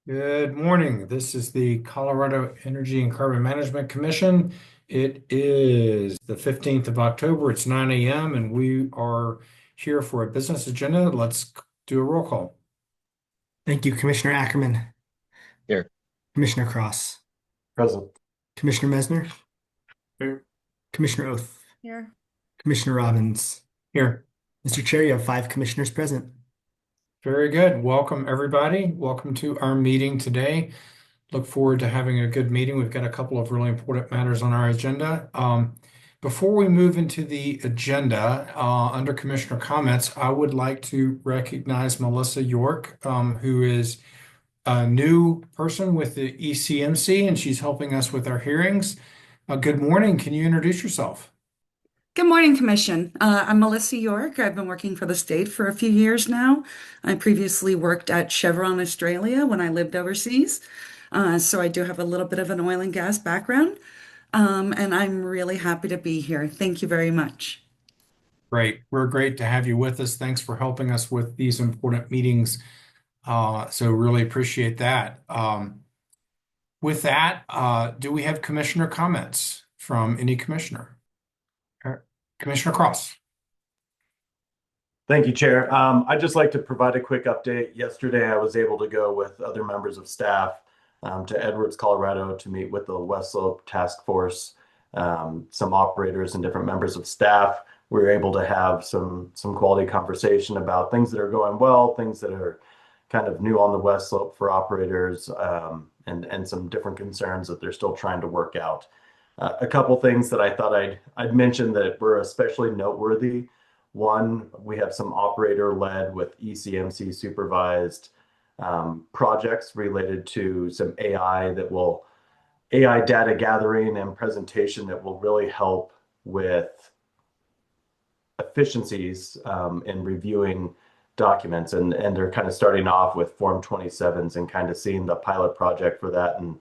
Good morning. This is the Colorado Energy and Carbon Management Commission. It is the 15th of October. It's 9 a.m. and we are here for a business agenda. Let's do a roll call. Thank you, Commissioner Ackerman, Here. Commissioner Cross, Present. Commissioner Mesner, Here. Commissioner Oath, Here. Commissioner Robbins. Here. Mr. Chair, you have 5 commissioners present. Very good. Welcome, everybody. Welcome to our meeting today. Look forward to having a good meeting. We've got a couple of really important matters on our agenda. Before we move into the agenda, under Commissioner comments, I would like to recognize Melissa York, who is a new person with the ECMC, and she's helping us with our hearings. Good morning. Can you introduce yourself? Good morning, Commission. I'm Melissa York. I've been working for the state for a few years now. I previously worked at Chevron Australia when I lived overseas. So I do have a little bit of an oil and gas background. And I'm really happy to be here. Thank you very much. Great. We're great to have you with us. Thanks for helping us with these important meetings. So really appreciate that. With that, do we have commissioner comments from any commissioner? Commissioner Cross. Thank you, Chair. I'd just like to provide a quick update. Yesterday, I was able to go with other members of staff to Edwards, Colorado to meet with the West Slope Task Force, some operators and different members of staff. We were able to have some quality conversation about things that are going well, things that are kind of new on the West Slope for operators, and some different concerns that they're still trying to work out. A couple things that I thought I'd mention that were especially noteworthy. One, we have some operator-led with ECMC supervised projects related to some AI data gathering and presentation that will really help with efficiencies in reviewing documents. And they're kind of starting off with Form 27s and kind of seeing the pilot project for that and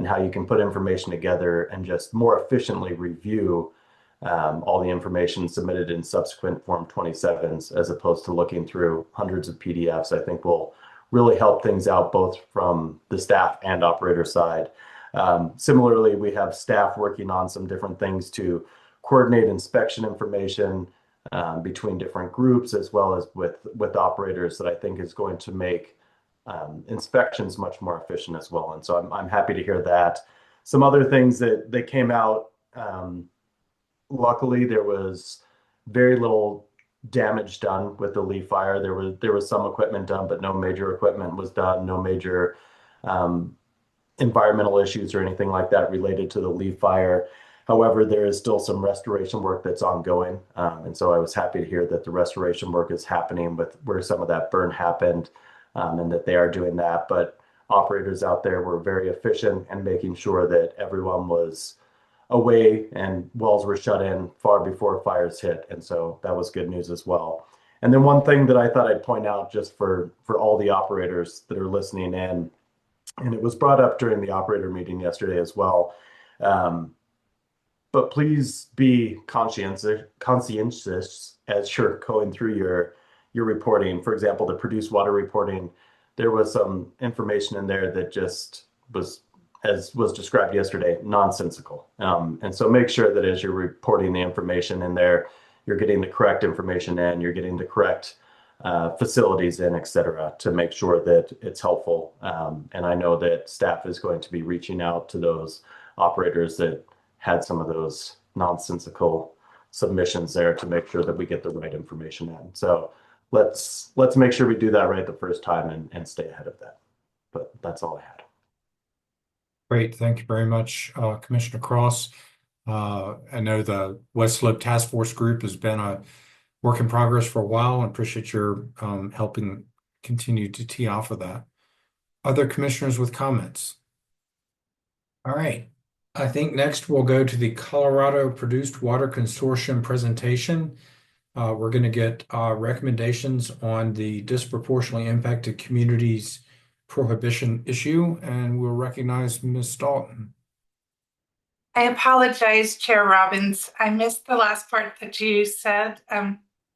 how you can put information together and just more efficiently review all the information submitted in subsequent Form 27s, as opposed to looking through hundreds of PDFs. I think will really help things out both from the staff and operator side. Similarly, we have staff working on some different things to coordinate inspection information between different groups, as well as with operators, that I think is going to make inspections much more efficient as well. And so I'm happy to hear that. Some other things that came out, luckily there was very little damage done with the Lee fire. There was some equipment done, but no major equipment was done, no major environmental issues or anything like that related to the Lee fire. However, there is still some restoration work that's ongoing. And so I was happy to hear that the restoration work is happening with where some of that burn happened, and that they are doing that. But operators out there were very efficient and making sure that everyone was away and wells were shut in far before fires hit. And so that was good news as well. And then one thing that I thought I'd point out just for all the operators that are listening in, and it was brought up during the operator meeting yesterday as well, but please be conscientious as you're going through your reporting. For example, the produced water reporting, there was some information in there that just was, as was described yesterday, nonsensical. And so make sure that as you're reporting the information in there, you're getting the correct information in, you're getting the correct facilities in, et cetera, to make sure that it's helpful. And I know that staff is going to be reaching out to those operators that had some of those nonsensical submissions there to make sure that we get the right information in. So let's make sure we do that right the first time and stay ahead of that. But that's all I had. Great. Thank you very much, Commissioner Cross. I know the West Slope Task Force Group has been a work in progress for a while, and appreciate your helping continue to tee off of that. Other commissioners with comments? All right. I think next we'll go to the Colorado Produced Water Consortium presentation. We're going to get recommendations on the disproportionately impacted communities prohibition issue, and we'll recognize Ms. Dalton. I apologize, Chair Robbins. I missed the last part that you said.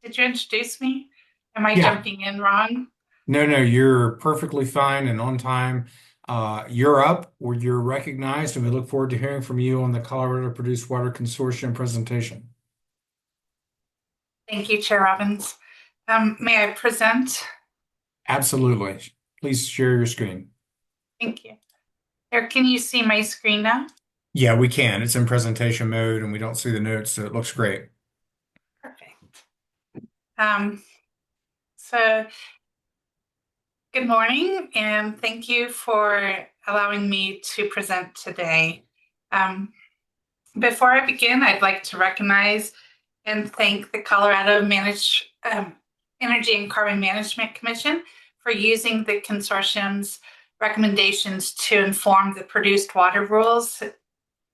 Did you introduce me? Am I Yeah. jumping in wrong? No, you're perfectly fine and on time. You're up, or you're recognized, and we look forward to hearing from you on the Colorado Produced Water Consortium presentation. Thank you, Chair Robbins. May I present? Absolutely. Please share your screen. Thank you. Here, can you see my screen now? Yeah, we can. It's in presentation mode, and we don't see the notes, so it looks great. Perfect. So good morning, and thank you for allowing me to present today. Before I begin, I'd like to recognize and thank the Colorado Energy and Carbon Management Commission for using the consortium's recommendations to inform the produced water rules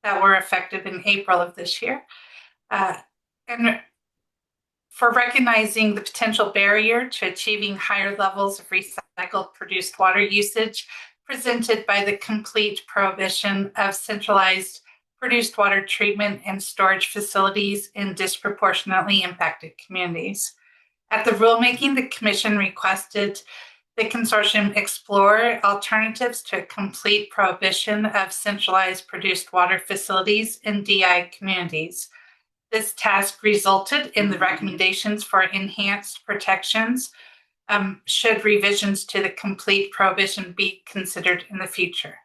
that were effective in April of this year. And for recognizing the potential barrier to achieving higher levels of recycled produced water usage presented by the complete prohibition of centralized produced water treatment and storage facilities in disproportionately impacted communities. At the rulemaking, the Commission requested the consortium explore alternatives to a complete prohibition of centralized produced water facilities in DI communities. This task resulted in the recommendations for enhanced protections should revisions to the complete prohibition be considered in the future.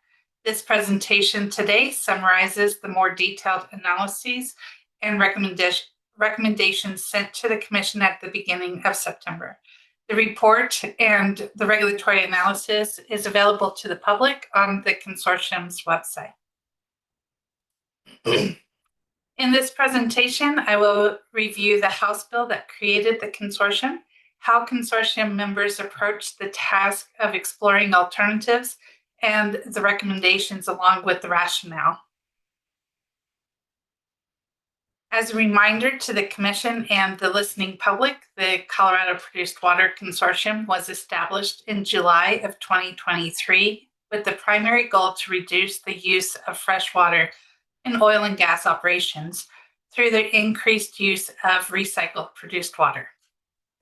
This presentation today summarizes the more detailed analyses and recommendations sent to the Commission at the beginning of September. The report and the regulatory analysis is available to the public on the consortium's website. In this presentation, I will review the House bill that created the consortium, how consortium members approach the task of exploring alternatives, and the recommendations along with the rationale. As a reminder to the Commission and the listening public, the Colorado Produced Water Consortium was established in July of 2023 with the primary goal to reduce the use of fresh water in oil and gas operations through the increased use of recycled produced water.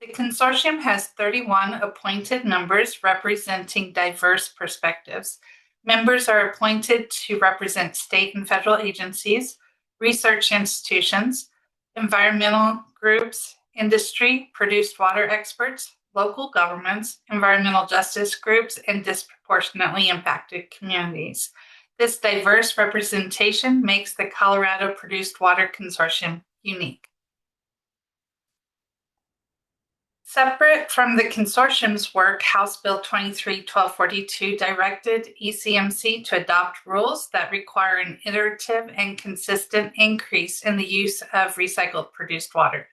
The consortium has 31 appointed members representing diverse perspectives. Members are appointed to represent state and federal agencies, research institutions, environmental groups, industry, produced water experts, local governments, environmental justice groups, and disproportionately impacted communities. This diverse representation makes the Colorado Produced Water Consortium unique. Separate from the consortium's work, House Bill 23-1242 directed ECMC to adopt rules that require an iterative and consistent increase in the use of recycled produced water.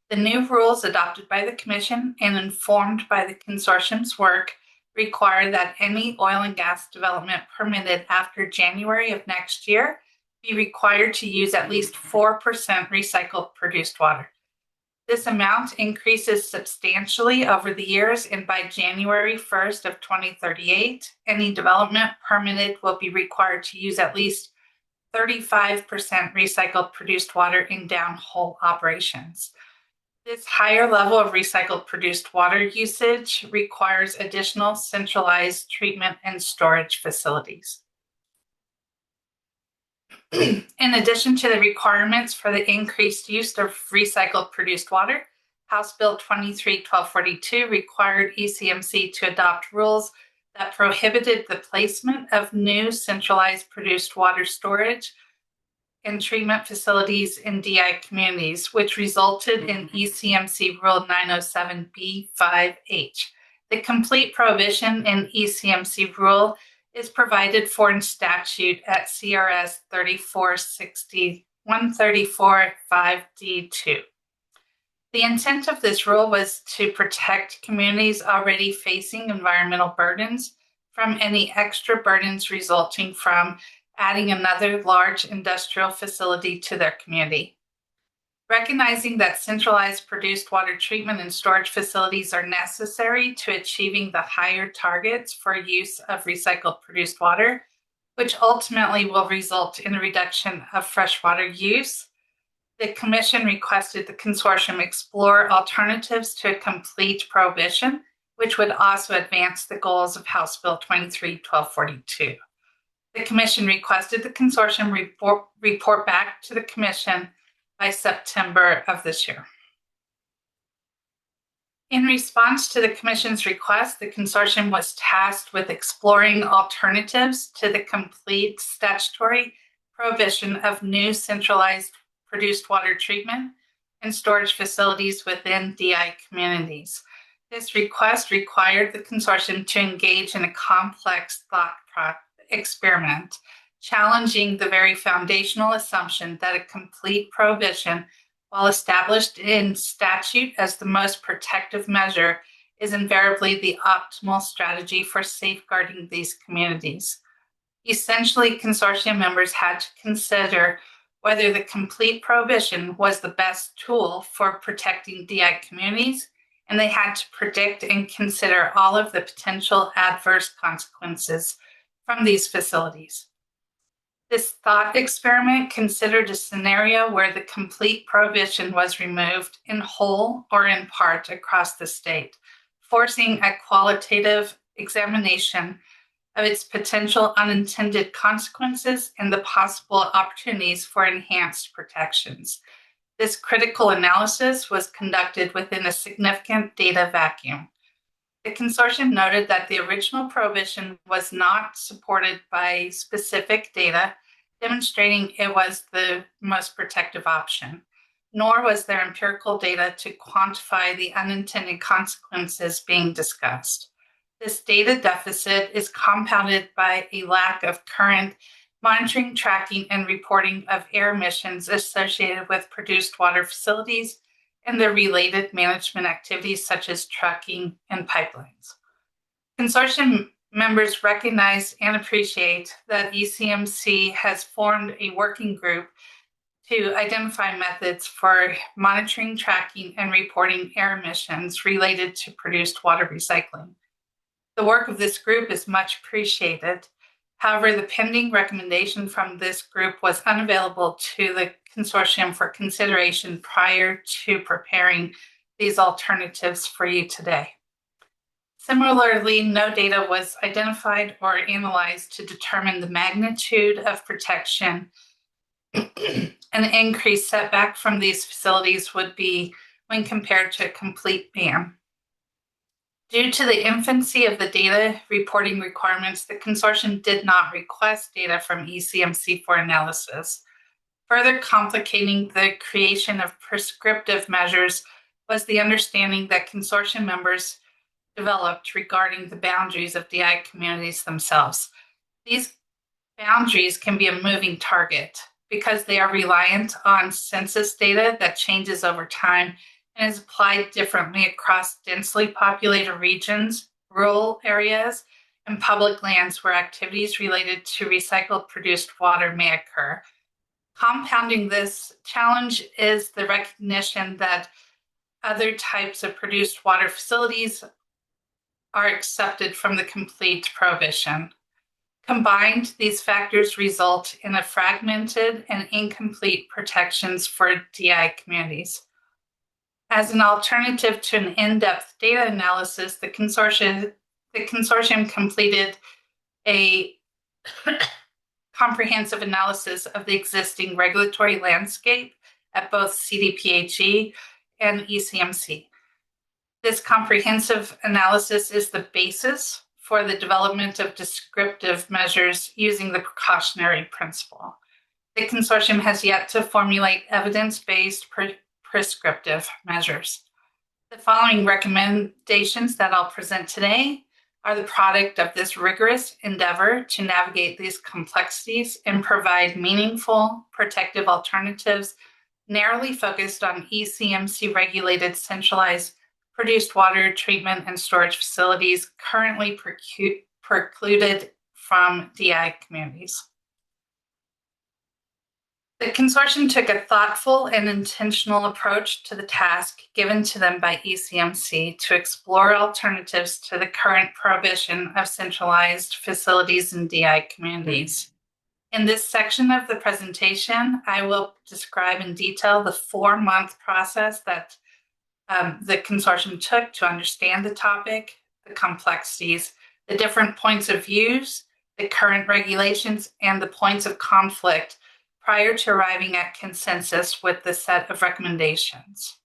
The new rules adopted by the Commission and informed by the consortium's work require that any oil and gas development permitted after January of next year be required to use at least 4% recycled produced water. This amount increases substantially over the years, and by January 1st of 2038, any development permitted will be required to use at least 35% recycled produced water in downhole operations. This higher level of recycled produced water usage requires additional centralized treatment and storage facilities. In addition to the requirements for the increased use of recycled produced water, House Bill 23-1242 required ECMC to adopt rules that prohibited the placement of new centralized produced water storage and treatment facilities in DI communities, which resulted in ECMC Rule 907B5H. The complete prohibition in ECMC Rule is provided for in statute at CRS 3460-134-5D2. The intent of this rule was to protect communities already facing environmental burdens from any extra burdens resulting from adding another large industrial facility to their community. Recognizing that centralized produced water treatment and storage facilities are necessary to achieving the higher targets for use of recycled produced water, which ultimately will result in a reduction of freshwater use, the Commission requested the consortium explore alternatives to a complete prohibition, which would also advance the goals of House Bill 23-1242. The Commission requested the consortium report back to the Commission by September of this year. In response to the Commission's request, the consortium was tasked with exploring alternatives to the complete statutory prohibition of new centralized produced water treatment and storage facilities within DI communities. This request required the consortium to engage in a complex thought experiment, challenging the very foundational assumption that a complete prohibition, while established in statute as the most protective measure, is invariably the optimal strategy for safeguarding these communities. Essentially, consortium members had to consider whether the complete prohibition was the best tool for protecting DI communities, and they had to predict and consider all of the potential adverse consequences from these facilities. This thought experiment considered a scenario where the complete prohibition was removed in whole or in part across the state, forcing a qualitative examination of its potential unintended consequences and the possible opportunities for enhanced protections. This critical analysis was conducted within a significant data vacuum. The consortium noted that the original prohibition was not supported by specific data demonstrating it was the most protective option, nor was there empirical data to quantify the unintended consequences being discussed. This data deficit is compounded by a lack of current monitoring, tracking, and reporting of air emissions associated with produced water facilities and their related management activities such as trucking and pipelines. Consortium members recognize and appreciate that ECMC has formed a working group to identify methods for monitoring, tracking, and reporting air emissions related to produced water recycling. The work of this group is much appreciated. However, the pending recommendation from this group was unavailable to the consortium for consideration prior to preparing these alternatives for you today. Similarly, no data was identified or analyzed to determine the magnitude of protection an increased setback from these facilities would be when compared to a complete ban. Due to the infancy of the data reporting requirements, the consortium did not request data from ECMC for analysis. Further complicating the creation of prescriptive measures was the understanding that consortium members developed regarding the boundaries of DI communities themselves. These boundaries can be a moving target because they are reliant on census data that changes over time and is applied differently across densely populated regions, rural areas, and public lands where activities related to recycled produced water may occur. Compounding this challenge is the recognition that other types of produced water facilities are accepted from the complete prohibition. Combined, these factors result in a fragmented and incomplete protections for DI communities. As an alternative to an in-depth data analysis, the consortium completed a comprehensive analysis of the existing regulatory landscape at both CDPHE and ECMC. This comprehensive analysis is the basis for the development of descriptive measures using the precautionary principle. The consortium has yet to formulate evidence-based prescriptive measures. The following recommendations that I'll present today are the product of this rigorous endeavor to navigate these complexities and provide meaningful protective alternatives narrowly focused on ECMC regulated centralized produced water treatment and storage facilities currently precluded from DI communities. The consortium took a thoughtful and intentional approach to the task given to them by ECMC to explore alternatives to the current prohibition of centralized facilities in DI communities. In this section of the presentation, I will describe in detail the 4-month process that the consortium took to understand the topic, the complexities, the different points of views, the current regulations, and the points of conflict prior to arriving at consensus with the set of recommendations.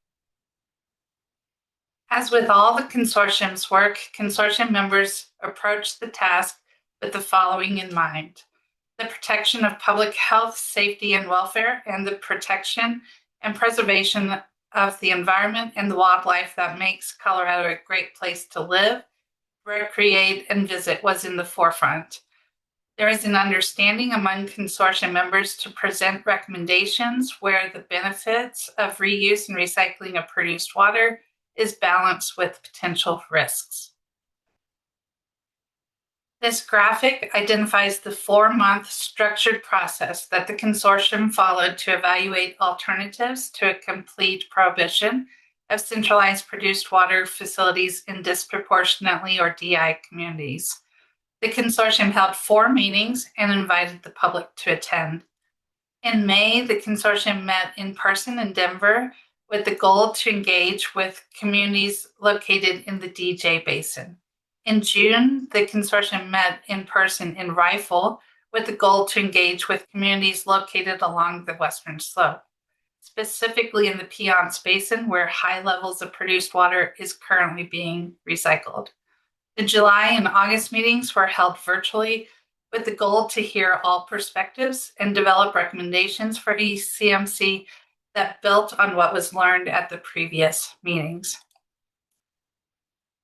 As with all the consortium's work, consortium members approach the task with the following in mind: the protection of public health, safety, and welfare, and the protection and preservation of the environment and the wildlife that makes Colorado a great place to live, recreate, and visit was in the forefront. There is an understanding among consortium members to present recommendations where the benefits of reuse and recycling of produced water is balanced with potential risks. This graphic identifies the 4-month structured process that the consortium followed to evaluate alternatives to a complete prohibition of centralized produced water facilities in disproportionately or DI communities. The consortium held 4 meetings and invited the public to attend. In May, the consortium met in person in Denver with the goal to engage with communities located in the DJ Basin. In June, the consortium met in person in Rifle with the goal to engage with communities located along the western slope, specifically in the Piceance Basin, where high levels of produced water is currently being recycled. The July and August meetings were held virtually with the goal to hear all perspectives and develop recommendations for ECMC that built on what was learned at the previous meetings.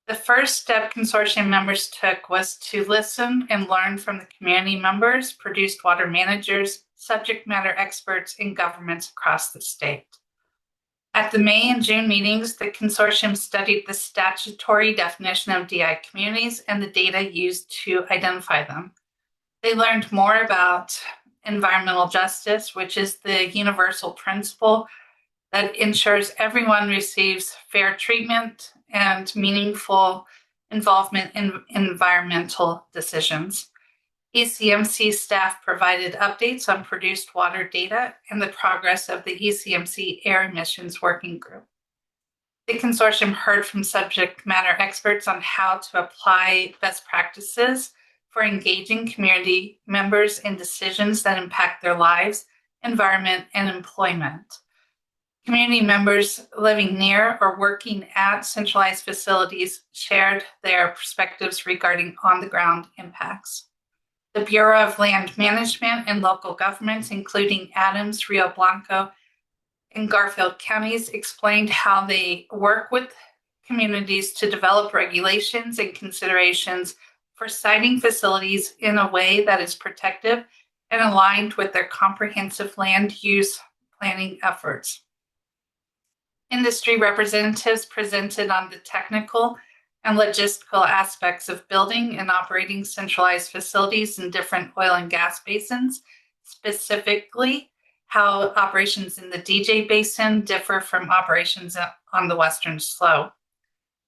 The first step consortium members took was to listen and learn from the community members, produced water managers, subject matter experts, and governments across the state. At the May and June meetings, the consortium studied the statutory definition of DI communities and the data used to identify them. They learned more about environmental justice, which is the universal principle that ensures everyone receives fair treatment and meaningful involvement in environmental decisions. ECMC staff provided updates on produced water data and the progress of the ECMC Air Emissions Working Group. The consortium heard from subject matter experts on how to apply best practices for engaging community members in decisions that impact their lives, environment, and employment. Community members living near or working at centralized facilities shared their perspectives regarding on-the-ground impacts. The Bureau of Land Management and local governments, including Adams, Rio Blanco, and Garfield counties, explained how they work with communities to develop regulations and considerations for siting facilities in a way that is protective and aligned with their comprehensive land use planning efforts. Industry representatives presented on the technical and logistical aspects of building and operating centralized facilities in different oil and gas basins, specifically how operations in the DJ Basin differ from operations on the western slope.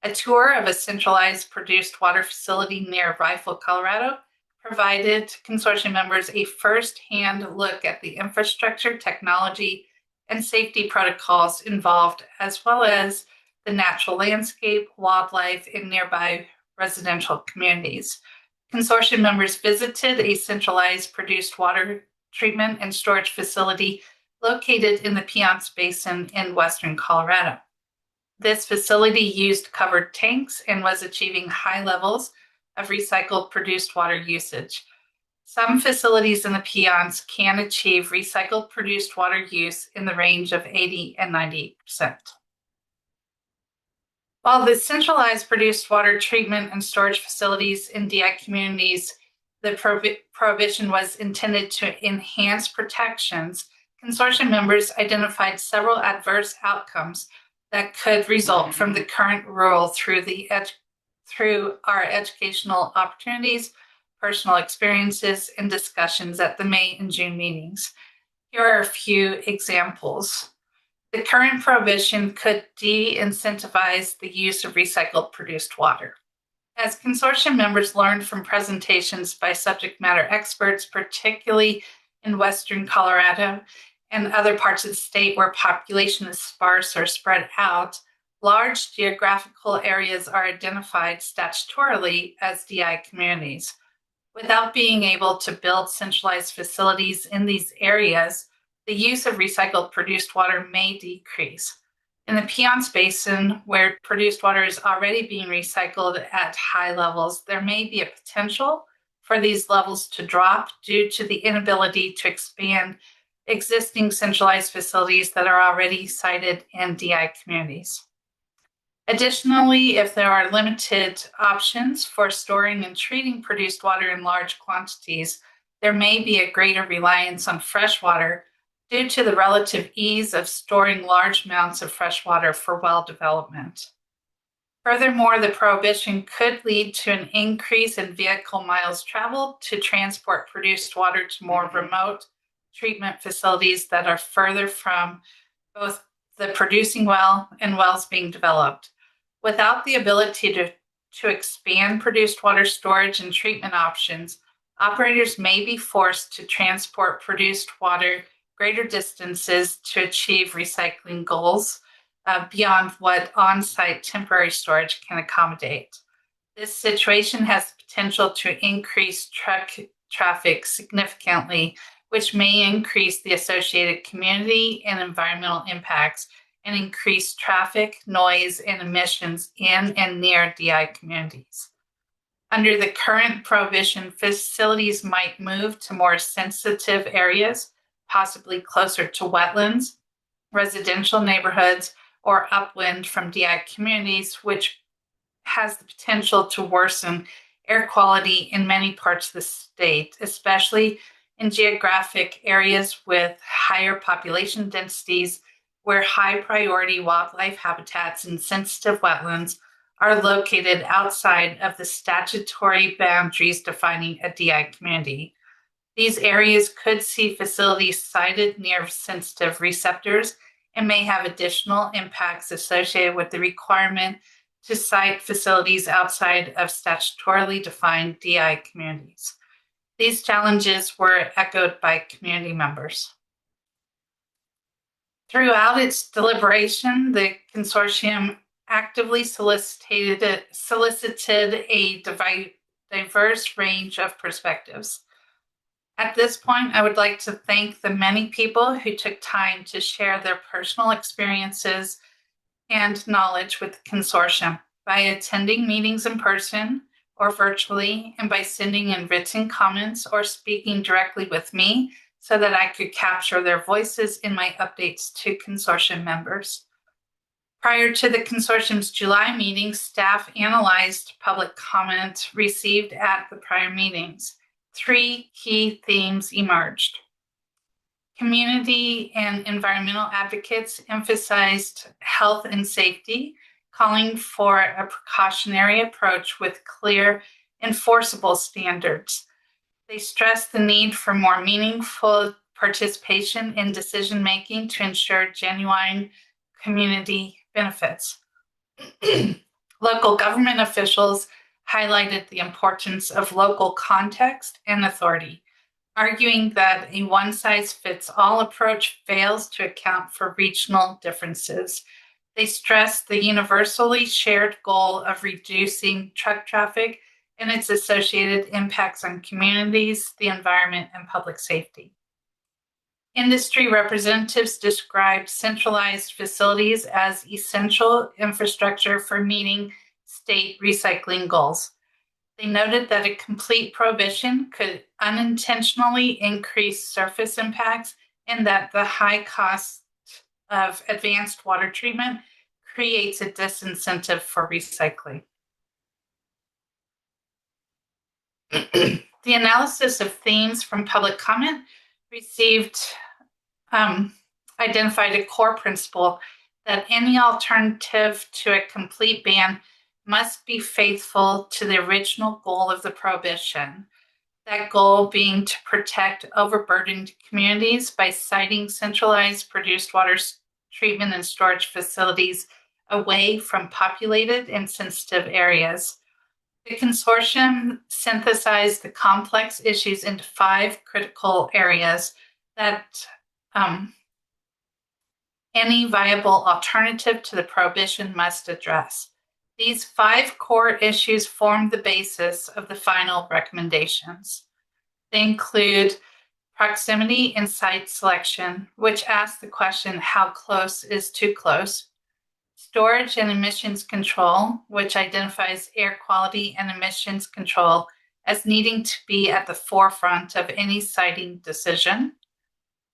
A tour of a centralized produced water facility near Rifle, Colorado, provided consortium members a first-hand look at the infrastructure, technology, and safety protocols involved, as well as the natural landscape, wildlife, and nearby residential communities. Consortium members visited a centralized produced water treatment and storage facility located in the Piceance Basin in western Colorado. This facility used covered tanks and was achieving high levels of recycled produced water usage. Some facilities in the Piceance can achieve recycled produced water use in the range of 80 and 90%. While the centralized produced water treatment and storage facilities in DI communities, the prohibition was intended to enhance protections, consortium members identified several adverse outcomes that could result from the current rule through our educational opportunities, personal experiences, and discussions at the May and June meetings. Here are a few examples. The current prohibition could de-incentivize the use of recycled produced water. As consortium members learned from presentations by subject matter experts, particularly in western Colorado and other parts of the state where population is sparse or spread out, large geographical areas are identified statutorily as DI communities. Without being able to build centralized facilities in these areas, the use of recycled produced water may decrease. In the Piceance Basin, where produced water is already being recycled at high levels, there may be a potential for these levels to drop due to the inability to expand existing centralized facilities that are already sited in DI communities. Additionally, if there are limited options for storing and treating produced water in large quantities, there may be a greater reliance on fresh water due to the relative ease of storing large amounts of fresh water for well development. Furthermore, the prohibition could lead to an increase in vehicle miles traveled to transport produced water to more remote treatment facilities that are further from both the producing well and wells being developed. Without the ability to expand produced water storage and treatment options, operators may be forced to transport produced water greater distances to achieve recycling goals beyond what on-site temporary storage can accommodate. This situation has the potential to increase truck traffic significantly, which may increase the associated community and environmental impacts and increase traffic, noise, and emissions in and near DI communities. Under the current prohibition, facilities might move to more sensitive areas, possibly closer to wetlands, residential neighborhoods, or upwind from DI communities, which has the potential to worsen air quality in many parts of the state, especially in geographic areas with higher population densities where high priority wildlife habitats and sensitive wetlands are located outside of the statutory boundaries defining a DI community. These areas could see facilities sited near sensitive receptors and may have additional impacts associated with the requirement to site facilities outside of statutorily defined DI communities. These challenges were echoed by community members. Throughout its deliberation, the consortium actively solicited a diverse range of perspectives. At this point, I would like to thank the many people who took time to share their personal experiences and knowledge with the consortium by attending meetings in person or virtually, and by sending in written comments or speaking directly with me so that I could capture their voices in my updates to consortium members. Prior to the consortium's July meeting, staff analyzed public comment received at the prior meetings. 3 key themes emerged. Community and environmental advocates emphasized health and safety, calling for a precautionary approach with clear, enforceable standards. They stressed the need for more meaningful participation in decision-making to ensure genuine community benefits. Local government officials highlighted the importance of local context and authority, arguing that a one-size-fits-all approach fails to account for regional differences. They stressed the universally shared goal of reducing truck traffic and its associated impacts on communities, the environment, and public safety. Industry representatives described centralized facilities as essential infrastructure for meeting state recycling goals. They noted that a complete prohibition could unintentionally increase surface impacts and that the high cost of advanced water treatment creates a disincentive for recycling. The analysis of themes from public comment received identified a core principle that any alternative to a complete ban must be faithful to the original goal of the prohibition, that goal being to protect overburdened communities by siting centralized produced water treatment and storage facilities away from populated and sensitive areas. The consortium synthesized the complex issues into 5 critical areas that any viable alternative to the prohibition must address. These 5 core issues form the basis of the final recommendations. They include proximity and site selection, which asks the question, how close is too close? Storage and emissions control, which identifies air quality and emissions control as needing to be at the forefront of any siting decision.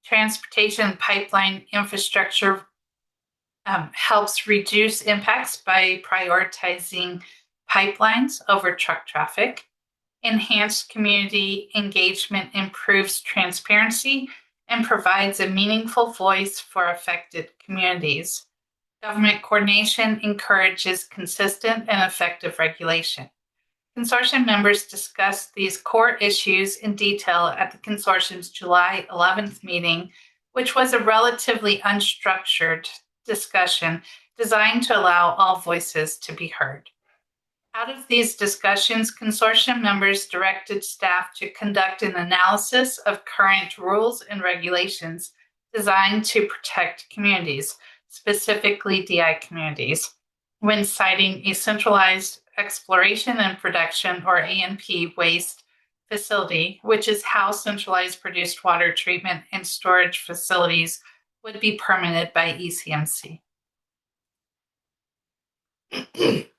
Transportation pipeline infrastructure helps reduce impacts by prioritizing pipelines over truck traffic. Enhanced community engagement improves transparency and provides a meaningful voice for affected communities. Government coordination encourages consistent and effective regulation. Consortium members discussed these core issues in detail at the consortium's July 11th meeting, which was a relatively unstructured discussion designed to allow all voices to be heard. Out of these discussions, consortium members directed staff to conduct an analysis of current rules and regulations designed to protect communities, specifically DI communities, when citing a centralized exploration and production, or ANP, waste facility, which is how centralized produced water treatment and storage facilities would be permitted by ECMC.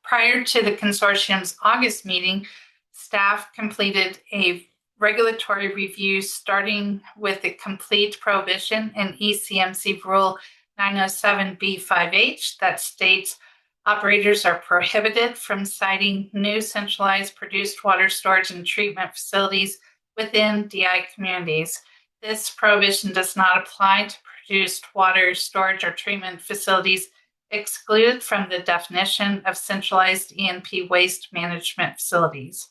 Prior to the consortium's August meeting, staff completed a regulatory review starting with the complete prohibition in ECMC Rule 907B5H that states operators are prohibited from siting new centralized produced water storage and treatment facilities within DI communities. This prohibition does not apply to produced water storage or treatment facilities excluded from the definition of centralized ENP waste management facilities.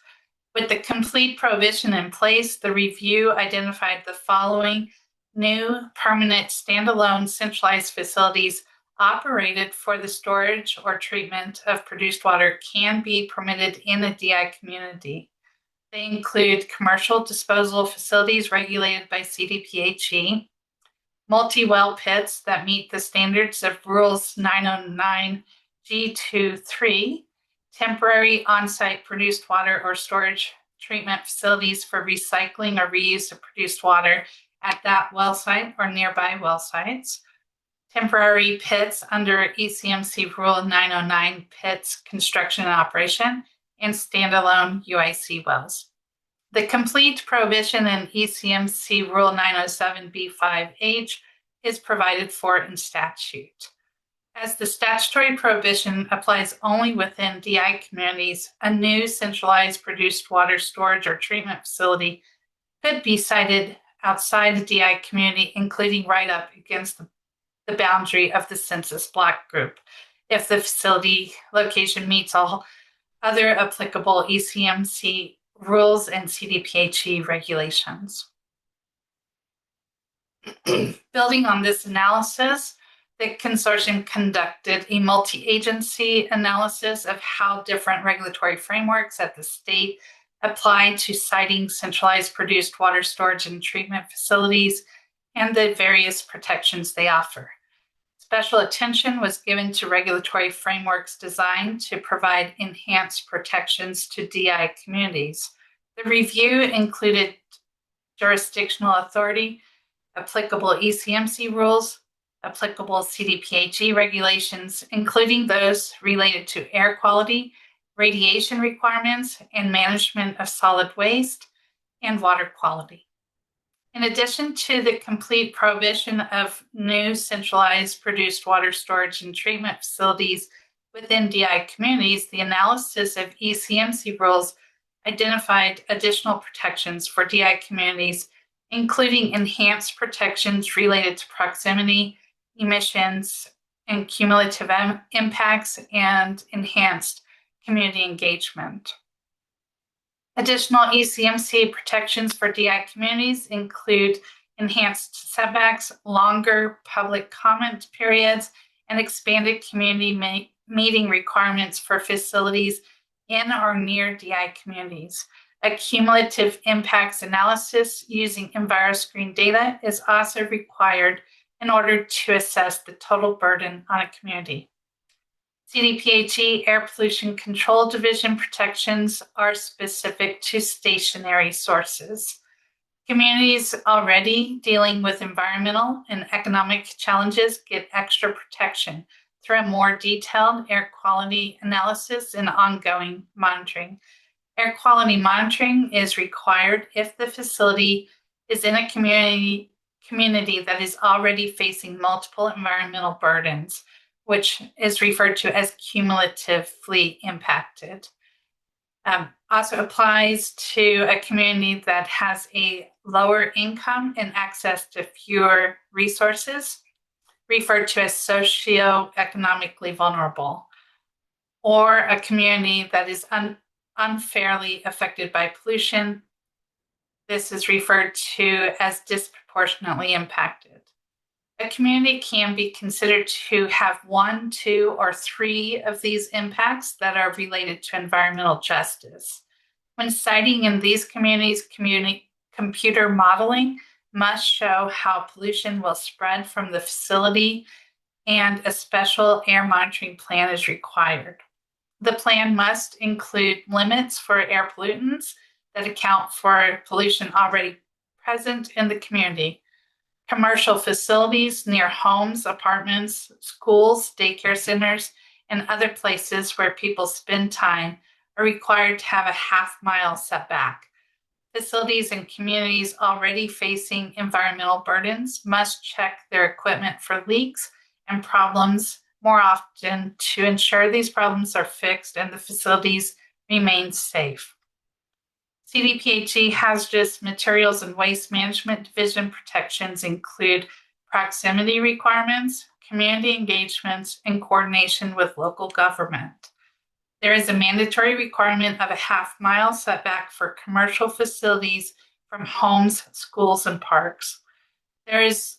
With the complete prohibition in place, the review identified the following new permanent standalone centralized facilities operated for the storage or treatment of produced water can be permitted in a DI community. They include commercial disposal facilities regulated by CDPHE, multi-well pits that meet the standards of Rules 909 G23, temporary on-site produced water or storage treatment facilities for recycling or reuse of produced water at that well site or nearby well sites, temporary pits under ECMC Rule 909 pits construction and operation, and standalone UIC wells. The complete prohibition in ECMC Rule 907B5H is provided for in statute. As the statutory prohibition applies only within DI communities, a new centralized produced water storage or treatment facility could be sited outside the DI community, including right up against the boundary of the census block group, if the facility location meets all other applicable ECMC rules and CDPHE regulations. Building on this analysis, the consortium conducted a multi-agency analysis of how different regulatory frameworks at the state apply to siting centralized produced water storage and treatment facilities and the various protections they offer. Special attention was given to regulatory frameworks designed to provide enhanced protections to DI communities. The review included jurisdictional authority, applicable ECMC rules, applicable CDPHE regulations, including those related to air quality, radiation requirements, and management of solid waste, and water quality. In addition to the complete prohibition of new centralized produced water storage and treatment facilities within DI communities, the analysis of ECMC rules identified additional protections for DI communities, including enhanced protections related to proximity, emissions, and cumulative impacts, and enhanced community engagement. Additional ECMC protections for DI communities include enhanced setbacks, longer public comment periods, and expanded community meeting requirements for facilities in or near DI communities. A cumulative impacts analysis using EnviroScreen data is also required in order to assess the total burden on a community. CDPHE Air Pollution Control Division protections are specific to stationary sources. Communities already dealing with environmental and economic challenges get extra protection through a more detailed air quality analysis and ongoing monitoring. Air quality monitoring is required if the facility is in a community that is already facing multiple environmental burdens, which is referred to as cumulatively impacted. Also applies to a community that has a lower income and access to fewer resources, referred to as socioeconomically vulnerable, or a community that is unfairly affected by pollution. This is referred to as disproportionately impacted. A community can be considered to have 1, 2, or 3 of these impacts that are related to environmental justice. When citing in these communities, computer modeling must show how pollution will spread from the facility, and a special air monitoring plan is required. The plan must include limits for air pollutants that account for pollution already present in the community. Commercial facilities near homes, apartments, schools, daycare centers, and other places where people spend time are required to have a half-mile setback. Facilities and communities already facing environmental burdens must check their equipment for leaks and problems more often to ensure these problems are fixed and the facilities remain safe. CDPHE Hazardous Materials and Waste Management Division protections include proximity requirements, community engagements, and coordination with local government. There is a mandatory requirement of a half-mile setback for commercial facilities from homes, schools, and parks. There is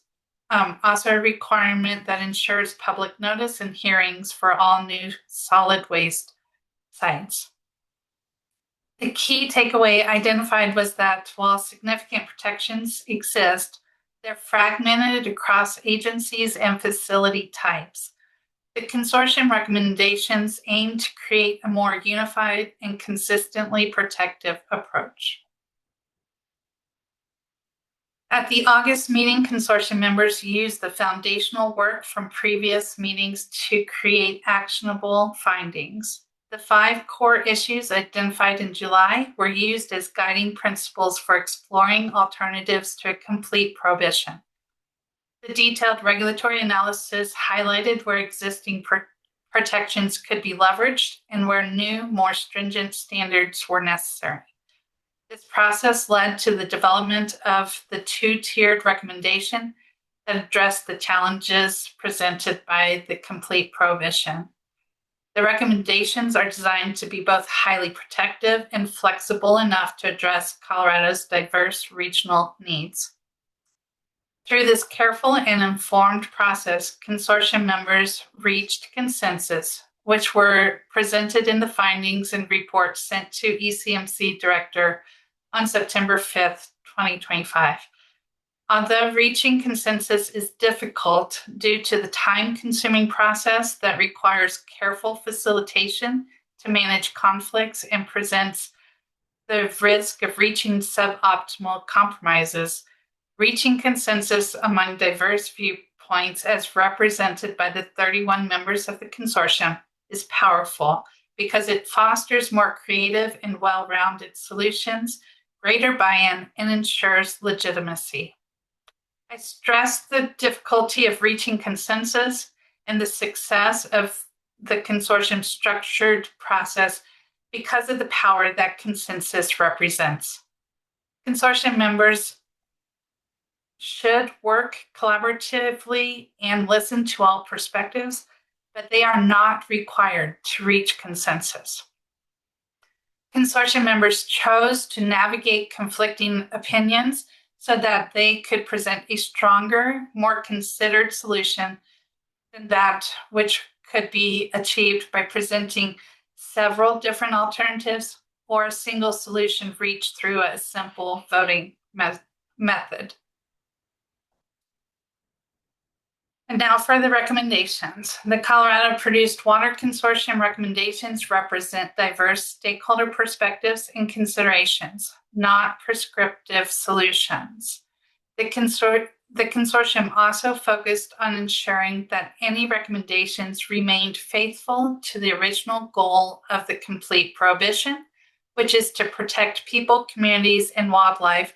also a requirement that ensures public notice and hearings for all new solid waste sites. The key takeaway identified was that while significant protections exist, they're fragmented across agencies and facility types. The consortium recommendations aim to create a more unified and consistently protective approach. At the August meeting, consortium members used the foundational work from previous meetings to create actionable findings. The 5 core issues identified in July were used as guiding principles for exploring alternatives to a complete prohibition. The detailed regulatory analysis highlighted where existing protections could be leveraged and where new, more stringent standards were necessary. This process led to the development of the 2-tiered recommendation that addressed the challenges presented by the complete prohibition. The recommendations are designed to be both highly protective and flexible enough to address Colorado's diverse regional needs. Through this careful and informed process, consortium members reached consensus, which were presented in the findings and reports sent to ECMC Director on September 5th, 2025. Although reaching consensus is difficult due to the time-consuming process that requires careful facilitation to manage conflicts and presents the risk of reaching suboptimal compromises, reaching consensus among diverse viewpoints as represented by the 31 members of the consortium is powerful because it fosters more creative and well-rounded solutions, greater buy-in, and ensures legitimacy. I stress the difficulty of reaching consensus and the success of the consortium's structured process because of the power that consensus represents. Consortium members should work collaboratively and listen to all perspectives, but they are not required to reach consensus. Consortium members chose to navigate conflicting opinions so that they could present a stronger, more considered solution than that which could be achieved by presenting several different alternatives or a single solution reached through a simple voting method. And now for the recommendations. The Colorado Produced Water Consortium recommendations represent diverse stakeholder perspectives and considerations, not prescriptive solutions. The consortium also focused on ensuring that any recommendations remained faithful to the original goal of the complete prohibition, which is to protect people, communities, and wildlife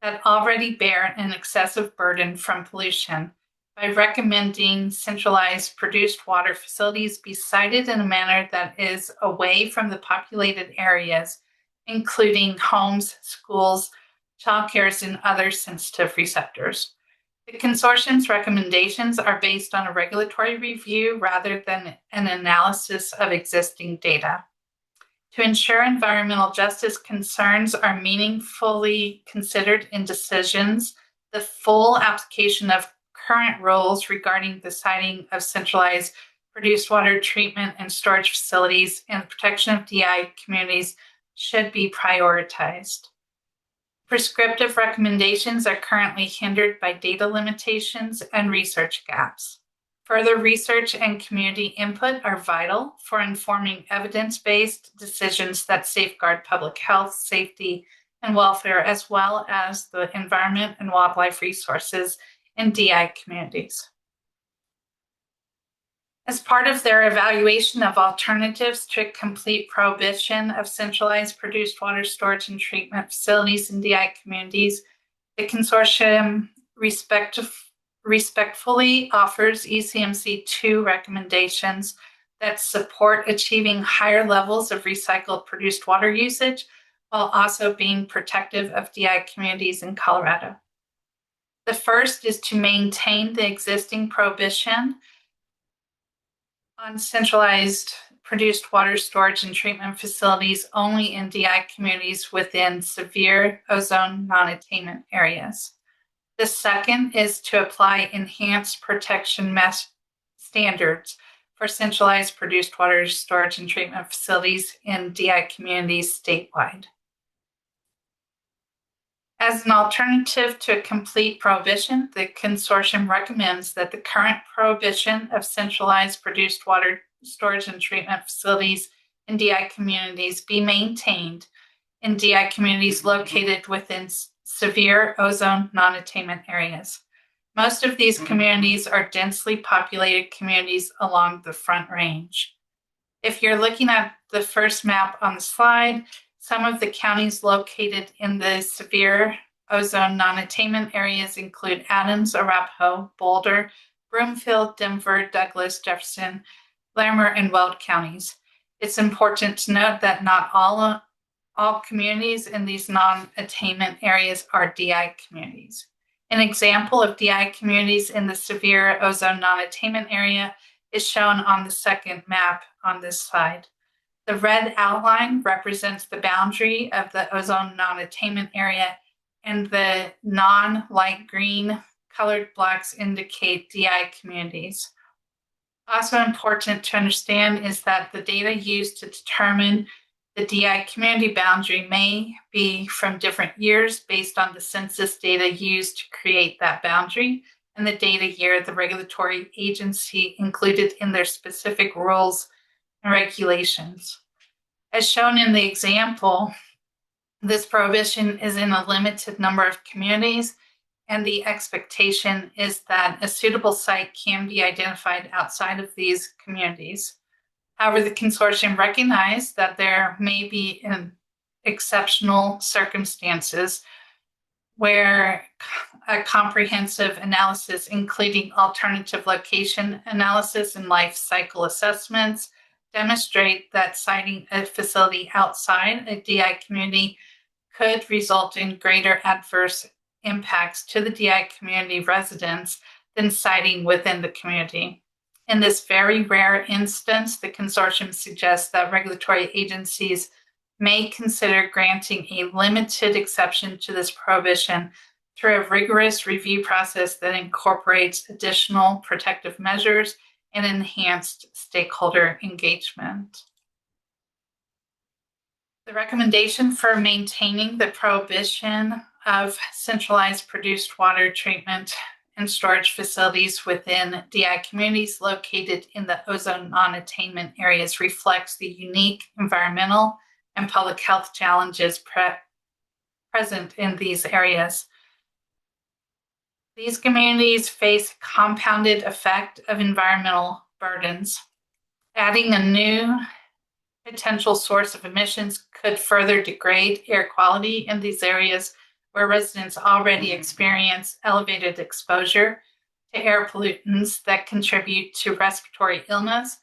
that already bear an excessive burden from pollution by recommending centralized produced water facilities be sited in a manner that is away from the populated areas, including homes, schools, childcares, and other sensitive receptors. The consortium's recommendations are based on a regulatory review rather than an analysis of existing data. To ensure environmental justice concerns are meaningfully considered in decisions, the full application of current rules regarding the siting of centralized produced water treatment and storage facilities and the protection of DI communities should be prioritized. Prescriptive recommendations are currently hindered by data limitations and research gaps. Further research and community input are vital for informing evidence-based decisions that safeguard public health, safety, and welfare, as well as the environment and wildlife resources in DI communities. As part of their evaluation of alternatives to a complete prohibition of centralized produced water storage and treatment facilities in DI communities, the consortium respectfully offers ECMC 2 recommendations that support achieving higher levels of recycled produced water usage while also being protective of DI communities in Colorado. The first is to maintain the existing prohibition on centralized produced water storage and treatment facilities only in DI communities within severe ozone non-attainment areas. The second is to apply enhanced protection standards for centralized produced water storage and treatment facilities in DI communities statewide. As an alternative to a complete prohibition, the consortium recommends that the current prohibition of centralized produced water storage and treatment facilities in DI communities be maintained in DI communities located within severe ozone non-attainment areas. Most of these communities are densely populated communities along the Front Range. If you're looking at the first map on the slide, some of the counties located in the severe ozone non-attainment areas include Adams, Arapahoe, Boulder, Broomfield, Denver, Douglas, Jefferson, Larimer, and Weld counties. It's important to note that not all communities in these non-attainment areas are DI communities. An example of DI communities in the severe ozone non-attainment area is shown on the second map on this slide. The red outline represents the boundary of the ozone non-attainment area, and the non-light green colored blocks indicate DI communities. Also important to understand is that the data used to determine the DI community boundary may be from different years based on the census data used to create that boundary and the data year the regulatory agency included in their specific rules and regulations. As shown in the example, this prohibition is in a limited number of communities, and the expectation is that a suitable site can be identified outside of these communities. However, the consortium recognized that there may be exceptional circumstances where a comprehensive analysis, including alternative location analysis and life cycle assessments, demonstrate that siting a facility outside a DI community could result in greater adverse impacts to the DI community residents than siting within the community. In this very rare instance, the consortium suggests that regulatory agencies may consider granting a limited exception to this prohibition through a rigorous review process that incorporates additional protective measures and enhanced stakeholder engagement. The recommendation for maintaining the prohibition of centralized produced water treatment and storage facilities within DI communities located in the ozone non-attainment areas reflects the unique environmental and public health challenges present in these areas. These communities face compounded effect of environmental burdens. Adding a new potential source of emissions could further degrade air quality in these areas where residents already experience elevated exposure to air pollutants that contribute to respiratory illness,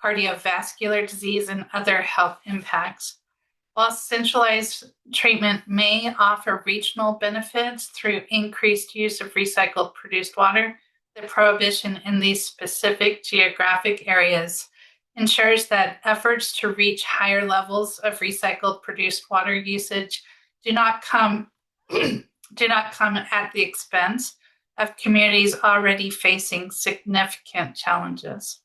cardiovascular disease, and other health impacts. While centralized treatment may offer regional benefits through increased use of recycled produced water, the prohibition in these specific geographic areas ensures that efforts to reach higher levels of recycled produced water usage do not come at the expense of communities already facing significant challenges.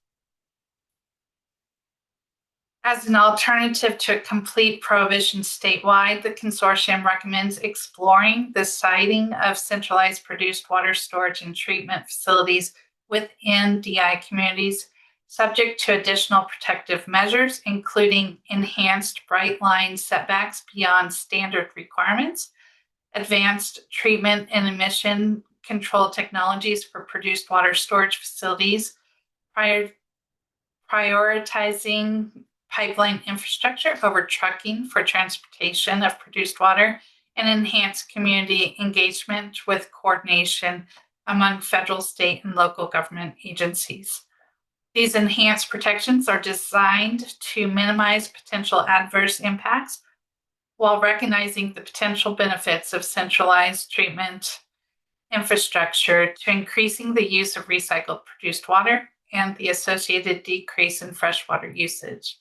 As an alternative to a complete prohibition statewide, the consortium recommends exploring the siting of centralized produced water storage and treatment facilities within DI communities, subject to additional protective measures, including enhanced bright line setbacks beyond standard requirements, advanced treatment and emission control technologies for produced water storage facilities, prioritizing pipeline infrastructure over trucking for transportation of produced water, and enhance community engagement with coordination among federal, state, and local government agencies. These enhanced protections are designed to minimize potential adverse impacts while recognizing the potential benefits of centralized treatment infrastructure to increasing the use of recycled produced water and the associated decrease in freshwater usage.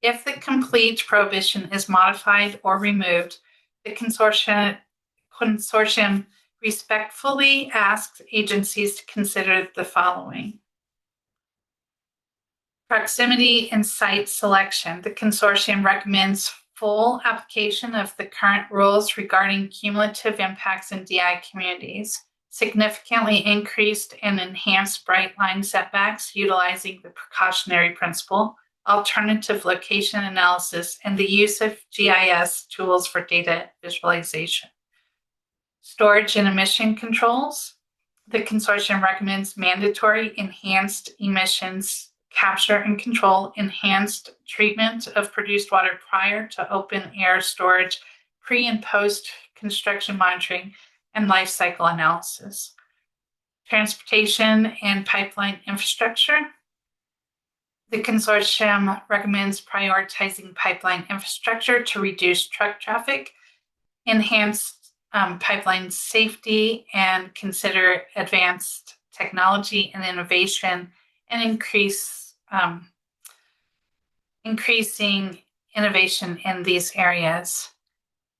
If the complete prohibition is modified or removed, the consortium respectfully asks agencies to consider the following. Proximity and site selection. The consortium recommends full application of the current rules regarding cumulative impacts in DI communities, significantly increased and enhanced bright line setbacks utilizing the precautionary principle, alternative location analysis, and the use of GIS tools for data visualization. Storage and emission controls. The consortium recommends mandatory enhanced emissions capture and control, enhanced treatment of produced water prior to open air storage, pre and post construction monitoring, and life cycle analysis. Transportation and pipeline infrastructure. The consortium recommends prioritizing pipeline infrastructure to reduce truck traffic, enhance pipeline safety, and consider advanced technology and innovation, and increasing innovation in these areas.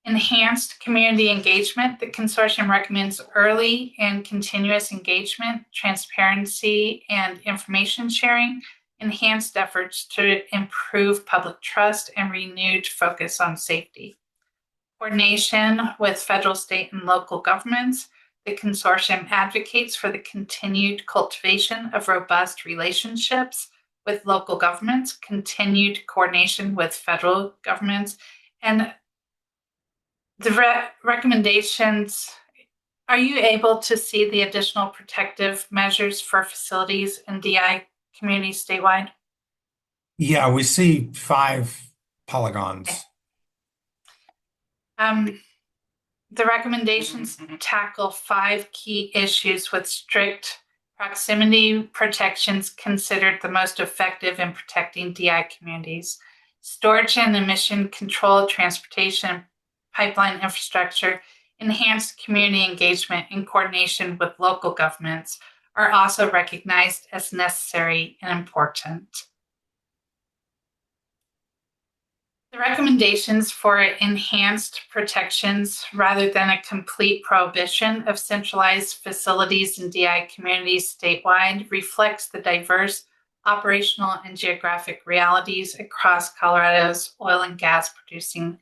Enhanced community engagement. The consortium recommends early and continuous engagement, transparency, and information sharing, enhanced efforts to improve public trust, and renewed focus on safety. Coordination with federal, state, and local governments. The consortium advocates for the continued cultivation of robust relationships with local governments, continued coordination with federal governments, and the recommendations. Are you able to see the additional protective measures for facilities in DI communities statewide? Yeah, we see 5 polygons. The recommendations tackle 5 key issues with strict proximity protections considered the most effective in protecting DI communities. Storage and emission control, transportation, pipeline infrastructure, enhanced community engagement, and coordination with local governments are also recognized as necessary and important. The recommendations for enhanced protections rather than a complete prohibition of centralized facilities in DI communities statewide reflects the diverse operational and geographic realities across Colorado's oil and gas producing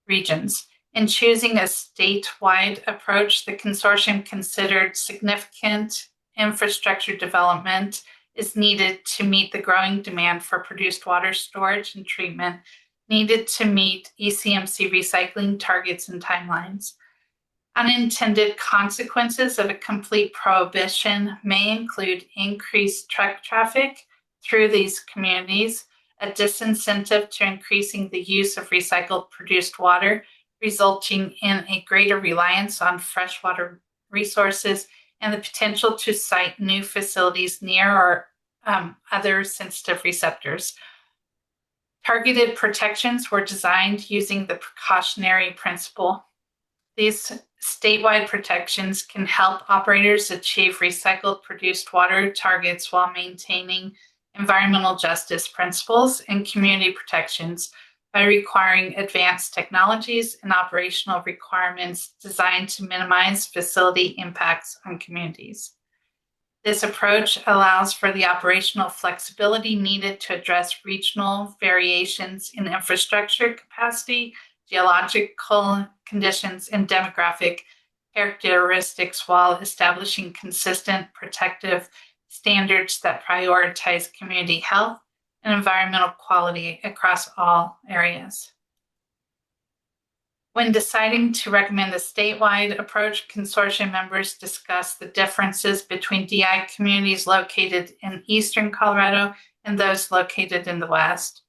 regions. In choosing a statewide approach, the consortium considered significant infrastructure development is needed to meet the growing demand for produced water storage and treatment needed to meet ECMC recycling targets and timelines. Unintended consequences of a complete prohibition may include increased truck traffic through these communities, a disincentive to increasing the use of recycled produced water, resulting in a greater reliance on freshwater resources, and the potential to site new facilities near or other sensitive receptors. Targeted protections were designed using the precautionary principle. These statewide protections can help operators achieve recycled produced water targets while maintaining environmental justice principles and community protections by requiring advanced technologies and operational requirements designed to minimize facility impacts on communities. This approach allows for the operational flexibility needed to address regional variations in infrastructure capacity, geological conditions, and demographic characteristics while establishing consistent protective standards that prioritize community health and environmental quality across all areas. When deciding to recommend the statewide approach, consortium members discussed the differences between DI communities located in eastern Colorado and those located in the west.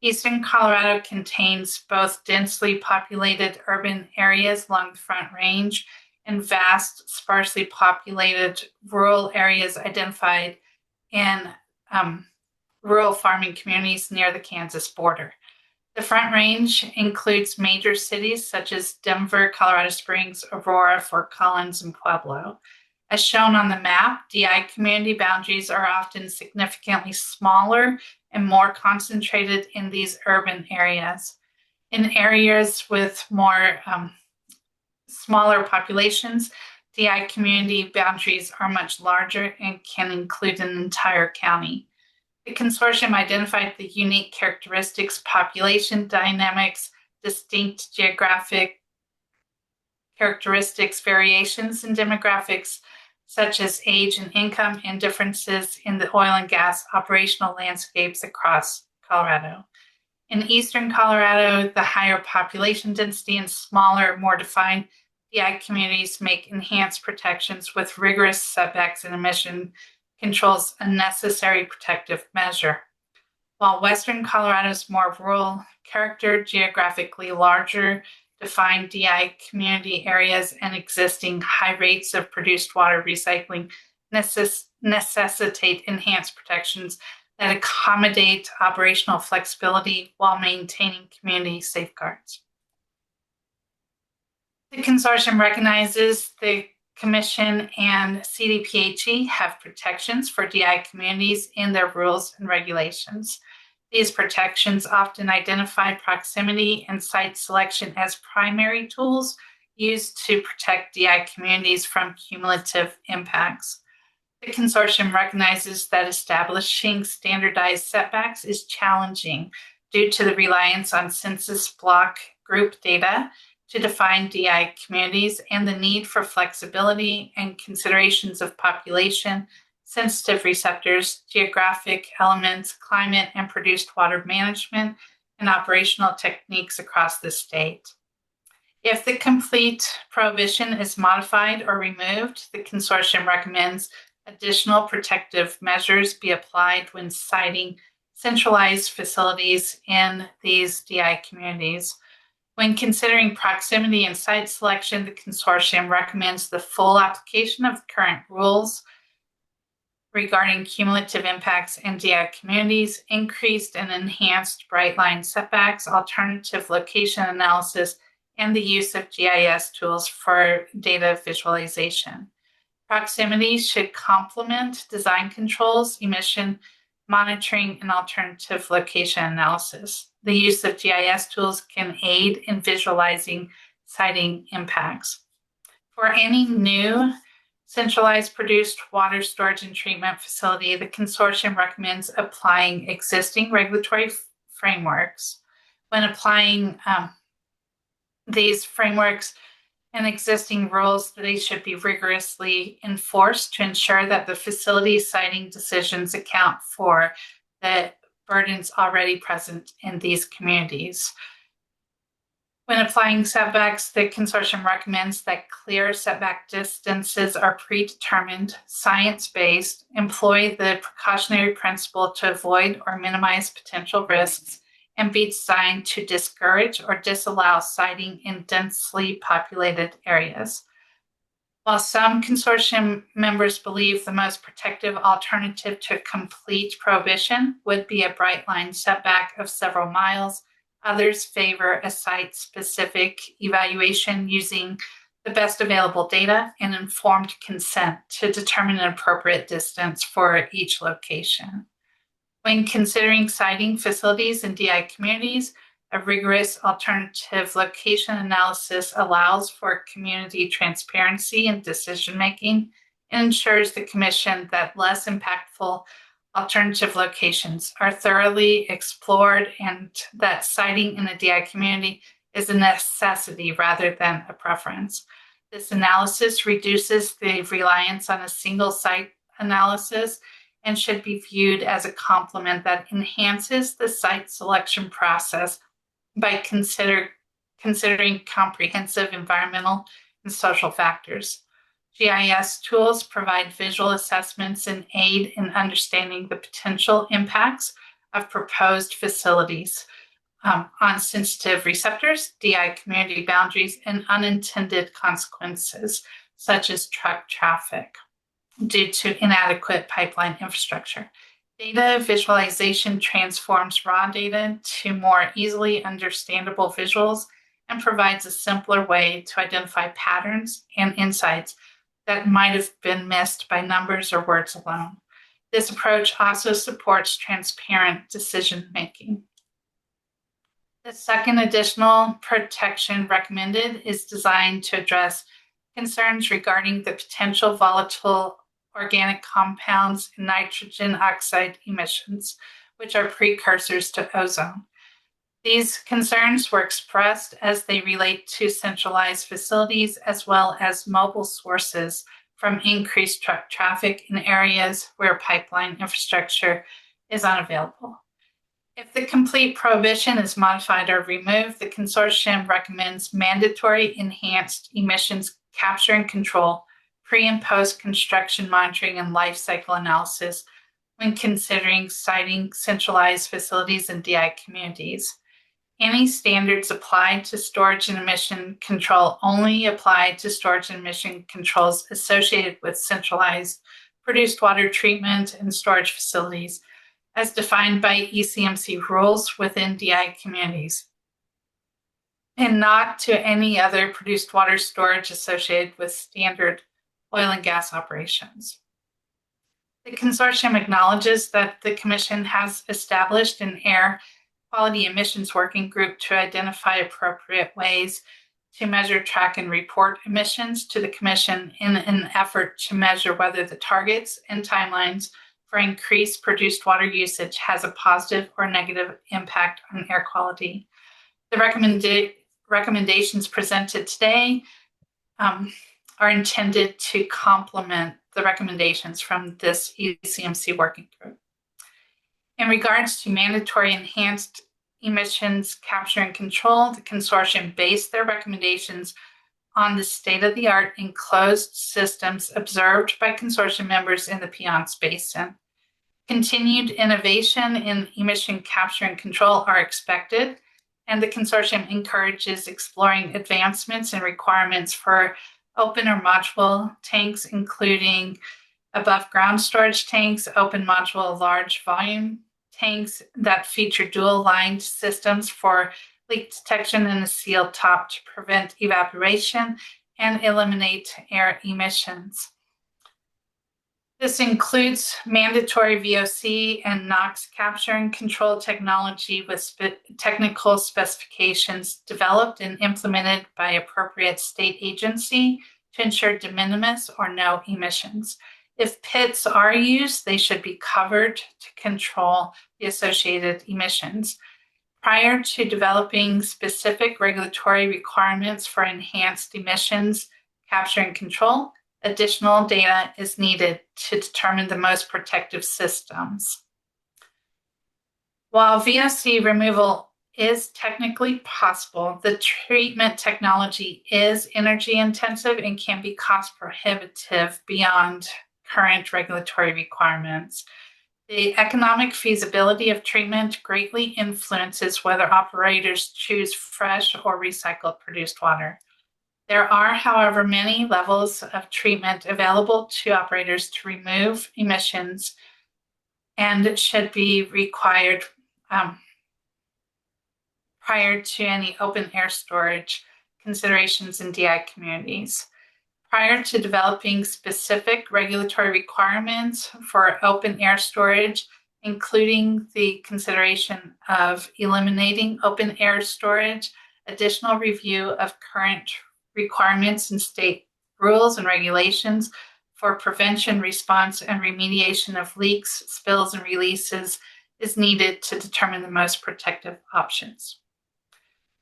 Eastern Colorado contains both densely populated urban areas along the Front Range and vast, sparsely populated rural areas identified in rural farming communities near the Kansas border. The Front Range includes major cities such as Denver, Colorado Springs, Aurora, Fort Collins, and Pueblo. As shown on the map, DI community boundaries are often significantly smaller and more concentrated in these urban areas. In areas with more smaller populations, DI community boundaries are much larger and can include an entire county. The consortium identified the unique characteristics, population dynamics, distinct geographic characteristics, variations in demographics, such as age and income, and differences in the oil and gas operational landscapes across Colorado. In eastern Colorado, the higher population density and smaller, more defined DI communities make enhanced protections with rigorous setbacks and emission controls a necessary protective measure. While western Colorado's more rural character, geographically larger, defined DI community areas, and existing high rates of produced water recycling necessitate enhanced protections that accommodate operational flexibility while maintaining community safeguards. The consortium recognizes the Commission and CDPHE have protections for DI communities in their rules and regulations. These protections often identify proximity and site selection as primary tools used to protect DI communities from cumulative impacts. The consortium recognizes that establishing standardized setbacks is challenging due to the reliance on census block group data to define DI communities and the need for flexibility and considerations of population, sensitive receptors, geographic elements, climate and produced water management, and operational techniques across the state. If the complete prohibition is modified or removed, the consortium recommends additional protective measures be applied when siting centralized facilities in these DI communities. When considering proximity and site selection, the consortium recommends the full application of the current rules regarding cumulative impacts in DI communities, increased and enhanced bright line setbacks, alternative location analysis, and the use of GIS tools for data visualization. Proximity should complement design controls, emission monitoring, and alternative location analysis. The use of GIS tools can aid in visualizing siting impacts. For any new centralized produced water storage and treatment facility, the consortium recommends applying existing regulatory frameworks. When applying these frameworks and existing rules, they should be rigorously enforced to ensure that the facility siting decisions account for the burdens already present in these communities. When applying setbacks, the consortium recommends that clear setback distances are predetermined, science-based, employ the precautionary principle to avoid or minimize potential risks, and be designed to discourage or disallow siting in densely populated areas. While some consortium members believe the most protective alternative to complete prohibition would be a bright line setback of several miles, others favor a site-specific evaluation using the best available data and informed consent to determine an appropriate distance for each location. When considering siting facilities in DI communities, a rigorous alternative location analysis allows for community transparency in decision-making and ensures the Commission that less impactful alternative locations are thoroughly explored and that siting in a DI community is a necessity rather than a preference. This analysis reduces the reliance on a single site analysis and should be viewed as a complement that enhances the site selection process by considering comprehensive environmental and social factors. GIS tools provide visual assessments and aid in understanding the potential impacts of proposed facilities on sensitive receptors, DI community boundaries, and unintended consequences, such as truck traffic due to inadequate pipeline infrastructure. Data visualization transforms raw data to more easily understandable visuals and provides a simpler way to identify patterns and insights that might have been missed by numbers or words alone. This approach also supports transparent decision-making. The second additional protection recommended is designed to address concerns regarding the potential volatile organic compounds and nitrogen oxide emissions, which are precursors to ozone. These concerns were expressed as they relate to centralized facilities as well as mobile sources from increased truck traffic in areas where pipeline infrastructure is unavailable. If the complete prohibition is modified or removed, the consortium recommends mandatory enhanced emissions capture and control, pre- and post-construction monitoring and life cycle analysis when considering siting centralized facilities in DI communities. Any standards applied to storage and emission control only apply to storage and emission controls associated with centralized produced water treatment and storage facilities as defined by ECMC rules within DI communities, and not to any other produced water storage associated with standard oil and gas operations. The consortium acknowledges that the Commission has established an air quality emissions working group to identify appropriate ways to measure, track, and report emissions to the Commission in an effort to measure whether the targets and timelines for increased produced water usage has a positive or negative impact on air quality. The recommendations presented today are intended to complement the recommendations from this ECMC working group. In regards to mandatory enhanced emissions capture and control, the consortium based their recommendations on the state-of-the-art enclosed systems observed by consortium members in the Piceance Basin. Continued innovation in emission capture and control are expected, and the consortium encourages exploring advancements and requirements for open or modular tanks, including above ground storage tanks, open module large volume tanks that feature dual lined systems for leak detection and a sealed top to prevent evaporation and eliminate air emissions. This includes mandatory VOC and NOx capture and control technology with technical specifications developed and implemented by appropriate state agency to ensure de minimis or no emissions. If pits are used, they should be covered to control the associated emissions. Prior to developing specific regulatory requirements for enhanced emissions capture and control, additional data is needed to determine the most protective systems. While VOC removal is technically possible, the treatment technology is energy intensive and can be cost prohibitive beyond current regulatory requirements. The economic feasibility of treatment greatly influences whether operators choose fresh or recycled produced water. There are, however, many levels of treatment available to operators to remove emissions and should be required prior to any open air storage considerations in DI communities. Prior to developing specific regulatory requirements for open air storage, including the consideration of eliminating open air storage, additional review of current requirements in state rules and regulations for prevention, response, and remediation of leaks, spills, and releases is needed to determine the most protective options.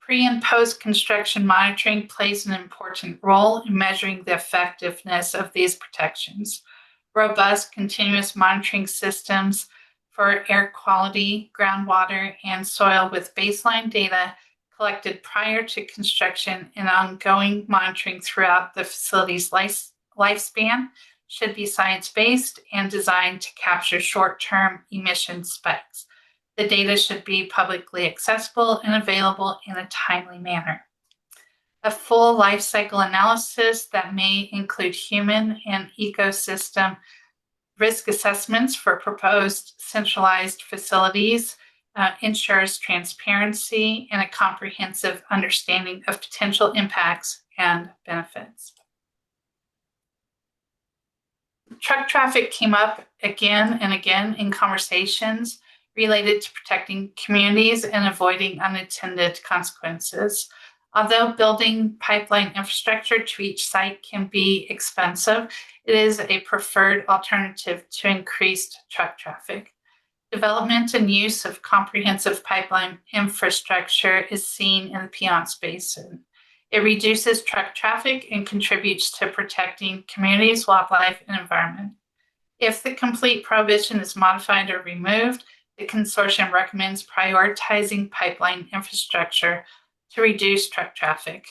Pre and post-construction monitoring plays an important role in measuring the effectiveness of these protections. Robust continuous monitoring systems for air quality, groundwater, and soil with baseline data collected prior to construction and ongoing monitoring throughout the facility's lifespan should be science-based and designed to capture short-term emission spikes. The data should be publicly accessible and available in a timely manner. A full life cycle analysis that may include human and ecosystem risk assessments for proposed centralized facilities ensures transparency and a comprehensive understanding of potential impacts and benefits. Truck traffic came up again and again in conversations related to protecting communities and avoiding unintended consequences. Although building pipeline infrastructure to each site can be expensive, it is a preferred alternative to increased truck traffic. Development and use of comprehensive pipeline infrastructure is seen in the Piceance Basin. It reduces truck traffic and contributes to protecting communities, wildlife, and environment. If the complete prohibition is modified or removed, the consortium recommends prioritizing pipeline infrastructure to reduce truck traffic.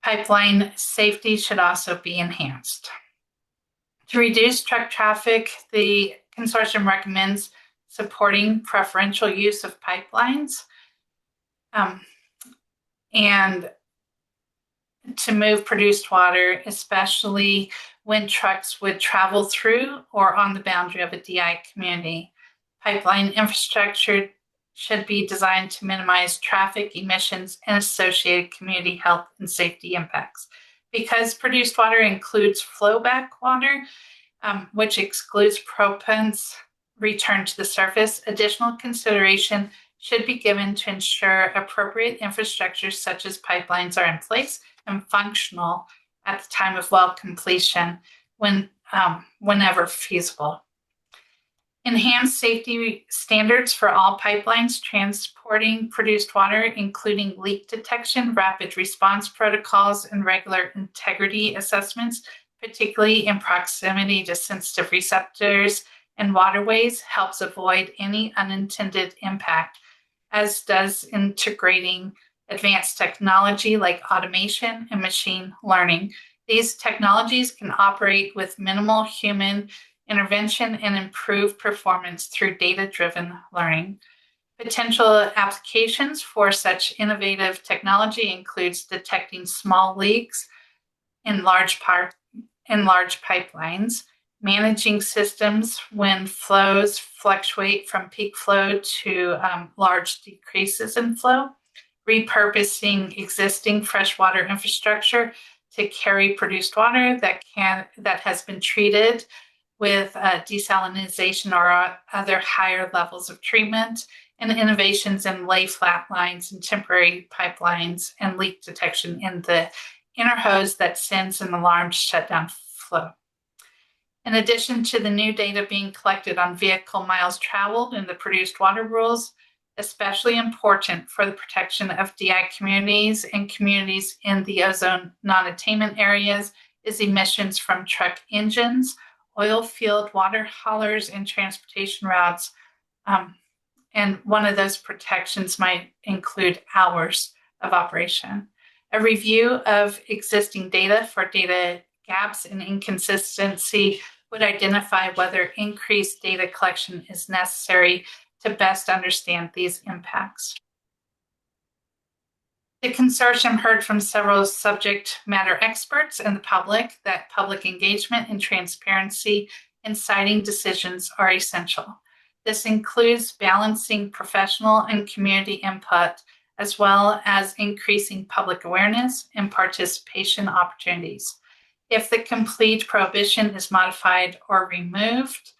Pipeline safety should also be enhanced. To reduce truck traffic, the consortium recommends supporting preferential use of pipelines and to move produced water, especially when trucks would travel through or on the boundary of a DI community. Pipeline infrastructure should be designed to minimize traffic emissions and associated community health and safety impacts. Because produced water includes flowback water, which excludes propellants returned to the surface, additional consideration should be given to ensure appropriate infrastructure such as pipelines are in place and functional at the time of well completion whenever feasible. Enhanced safety standards for all pipelines transporting produced water, including leak detection, rapid response protocols, and regular integrity assessments, particularly in proximity to sensitive receptors and waterways, helps avoid any unintended impact, as does integrating advanced technology like automation and machine learning. These technologies can operate with minimal human intervention and improve performance through data-driven learning. Potential applications for such innovative technology includes detecting small leaks in large pipelines, managing systems when flows fluctuate from peak flow to large decreases in flow, repurposing existing freshwater infrastructure to carry produced water that has been treated with desalination or other higher levels of treatment, and innovations in lay flat lines and temporary pipelines and leak detection in the inner hose that sends an alarm to shut down flow. In addition to the new data being collected on vehicle miles traveled and the produced water rules, Especially important for the protection of DI communities and communities in the ozone non-attainment areas is emissions from truck engines, oil field water haulers, and transportation routes. And one of those protections might include hours of operation. A review of existing data for data gaps and inconsistency would identify whether increased data collection is necessary to best understand these impacts. The consortium heard from several subject matter experts and the public that public engagement and transparency in siting decisions are essential. This includes balancing professional and community input, as well as increasing public awareness and participation opportunities. If the complete prohibition is modified or removed,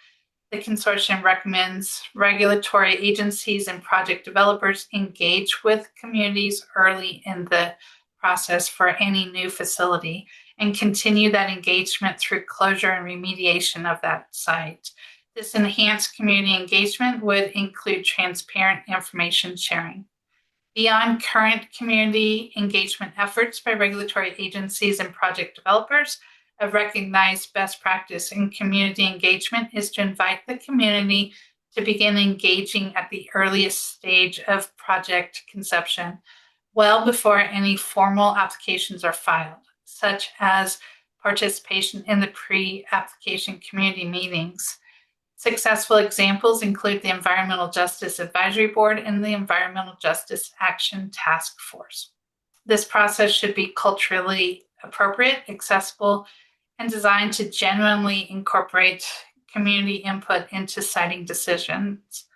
the consortium recommends regulatory agencies and project developers engage with communities early in the process for any new facility and continue that engagement through closure and remediation of that site. This enhanced community engagement would include transparent information sharing. Beyond current community engagement efforts by regulatory agencies and project developers, a recognized best practice in community engagement is to invite the community to begin engaging at the earliest stage of project conception, well before any formal applications are filed, such as participation in the pre-application community meetings. Successful examples include the Environmental Justice Advisory Board and the Environmental Justice Action Task Force. This process should be culturally appropriate, accessible, and designed to genuinely incorporate community input into siting decisions.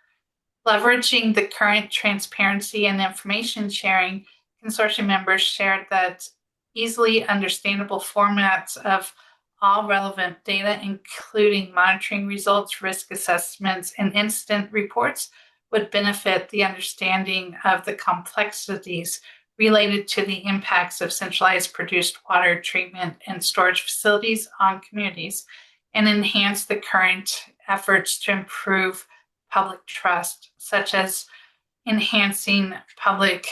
Leveraging the current transparency and information sharing, consortium members shared that easily understandable formats of all relevant data, including monitoring results, risk assessments, and incident reports, would benefit the understanding of the complexities related to the impacts of centralized produced water treatment and storage facilities on communities, and enhance the current efforts to improve public trust, such as enhancing public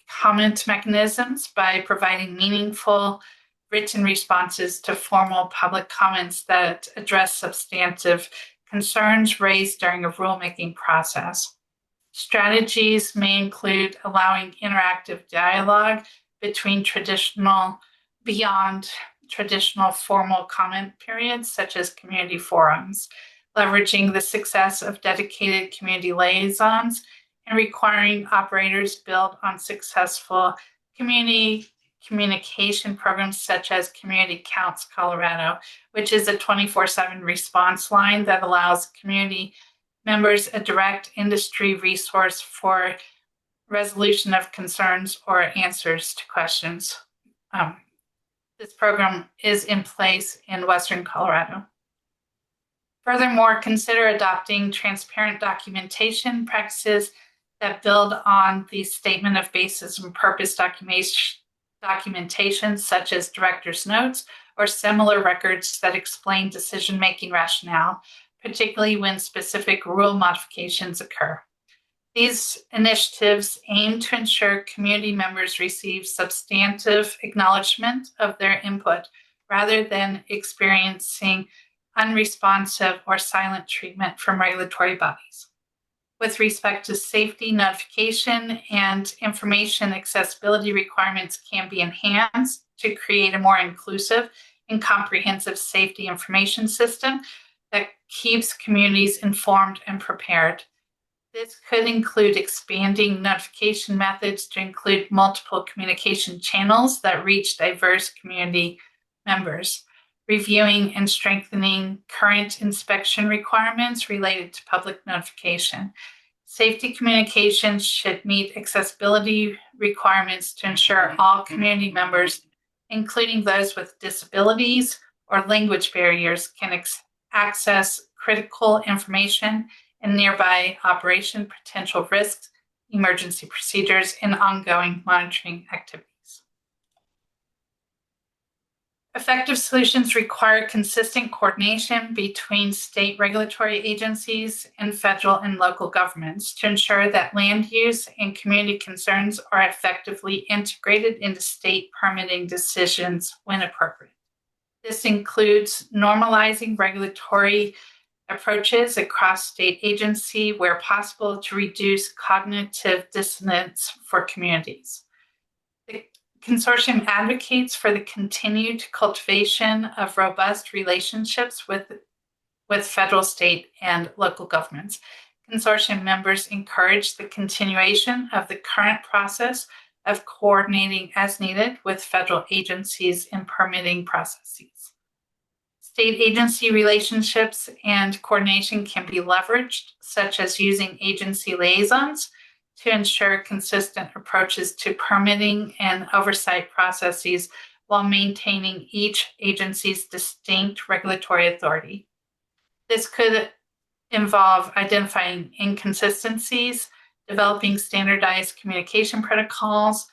comment mechanisms by providing meaningful written responses to formal public comments that address substantive concerns raised during a rulemaking process. Strategies may include allowing interactive dialogue beyond traditional formal comment periods, such as community forums, leveraging the success of dedicated community liaisons, and requiring operators build on successful community communication programs such as Community Counts Colorado, which is a 24/7 response line that allows community members a direct industry resource for resolution of concerns or answers to questions. This program is in place in Western Colorado. Furthermore, consider adopting transparent documentation practices that build on the statement of basis and purpose documentation, such as director's notes or similar records that explain decision-making rationale, particularly when specific rule modifications occur. These initiatives aim to ensure community members receive substantive acknowledgement of their input rather than experiencing unresponsive or silent treatment from regulatory bodies. With respect to safety notification and information accessibility requirements can be enhanced to create a more inclusive and comprehensive safety information system that keeps communities informed and prepared. This could include expanding notification methods to include multiple communication channels that reach diverse community members, reviewing and strengthening current inspection requirements related to public notification. Safety communications should meet accessibility requirements to ensure all community members, including those with disabilities or language barriers, can access critical information and nearby operation potential risks, emergency procedures, and ongoing monitoring activities. Effective solutions require consistent coordination between state regulatory agencies and federal and local governments to ensure that land use and community concerns are effectively integrated into state permitting decisions when appropriate. This includes normalizing regulatory approaches across state agency where possible to reduce cognitive dissonance for communities. The consortium advocates for the continued cultivation of robust relationships with federal, state, and local governments. Consortium members encourage the continuation of the current process of coordinating as needed with federal agencies in permitting processes. State agency relationships and coordination can be leveraged, such as using agency liaisons to ensure consistent approaches to permitting and oversight processes while maintaining each agency's distinct regulatory authority. This could involve identifying inconsistencies, developing standardized communication protocols,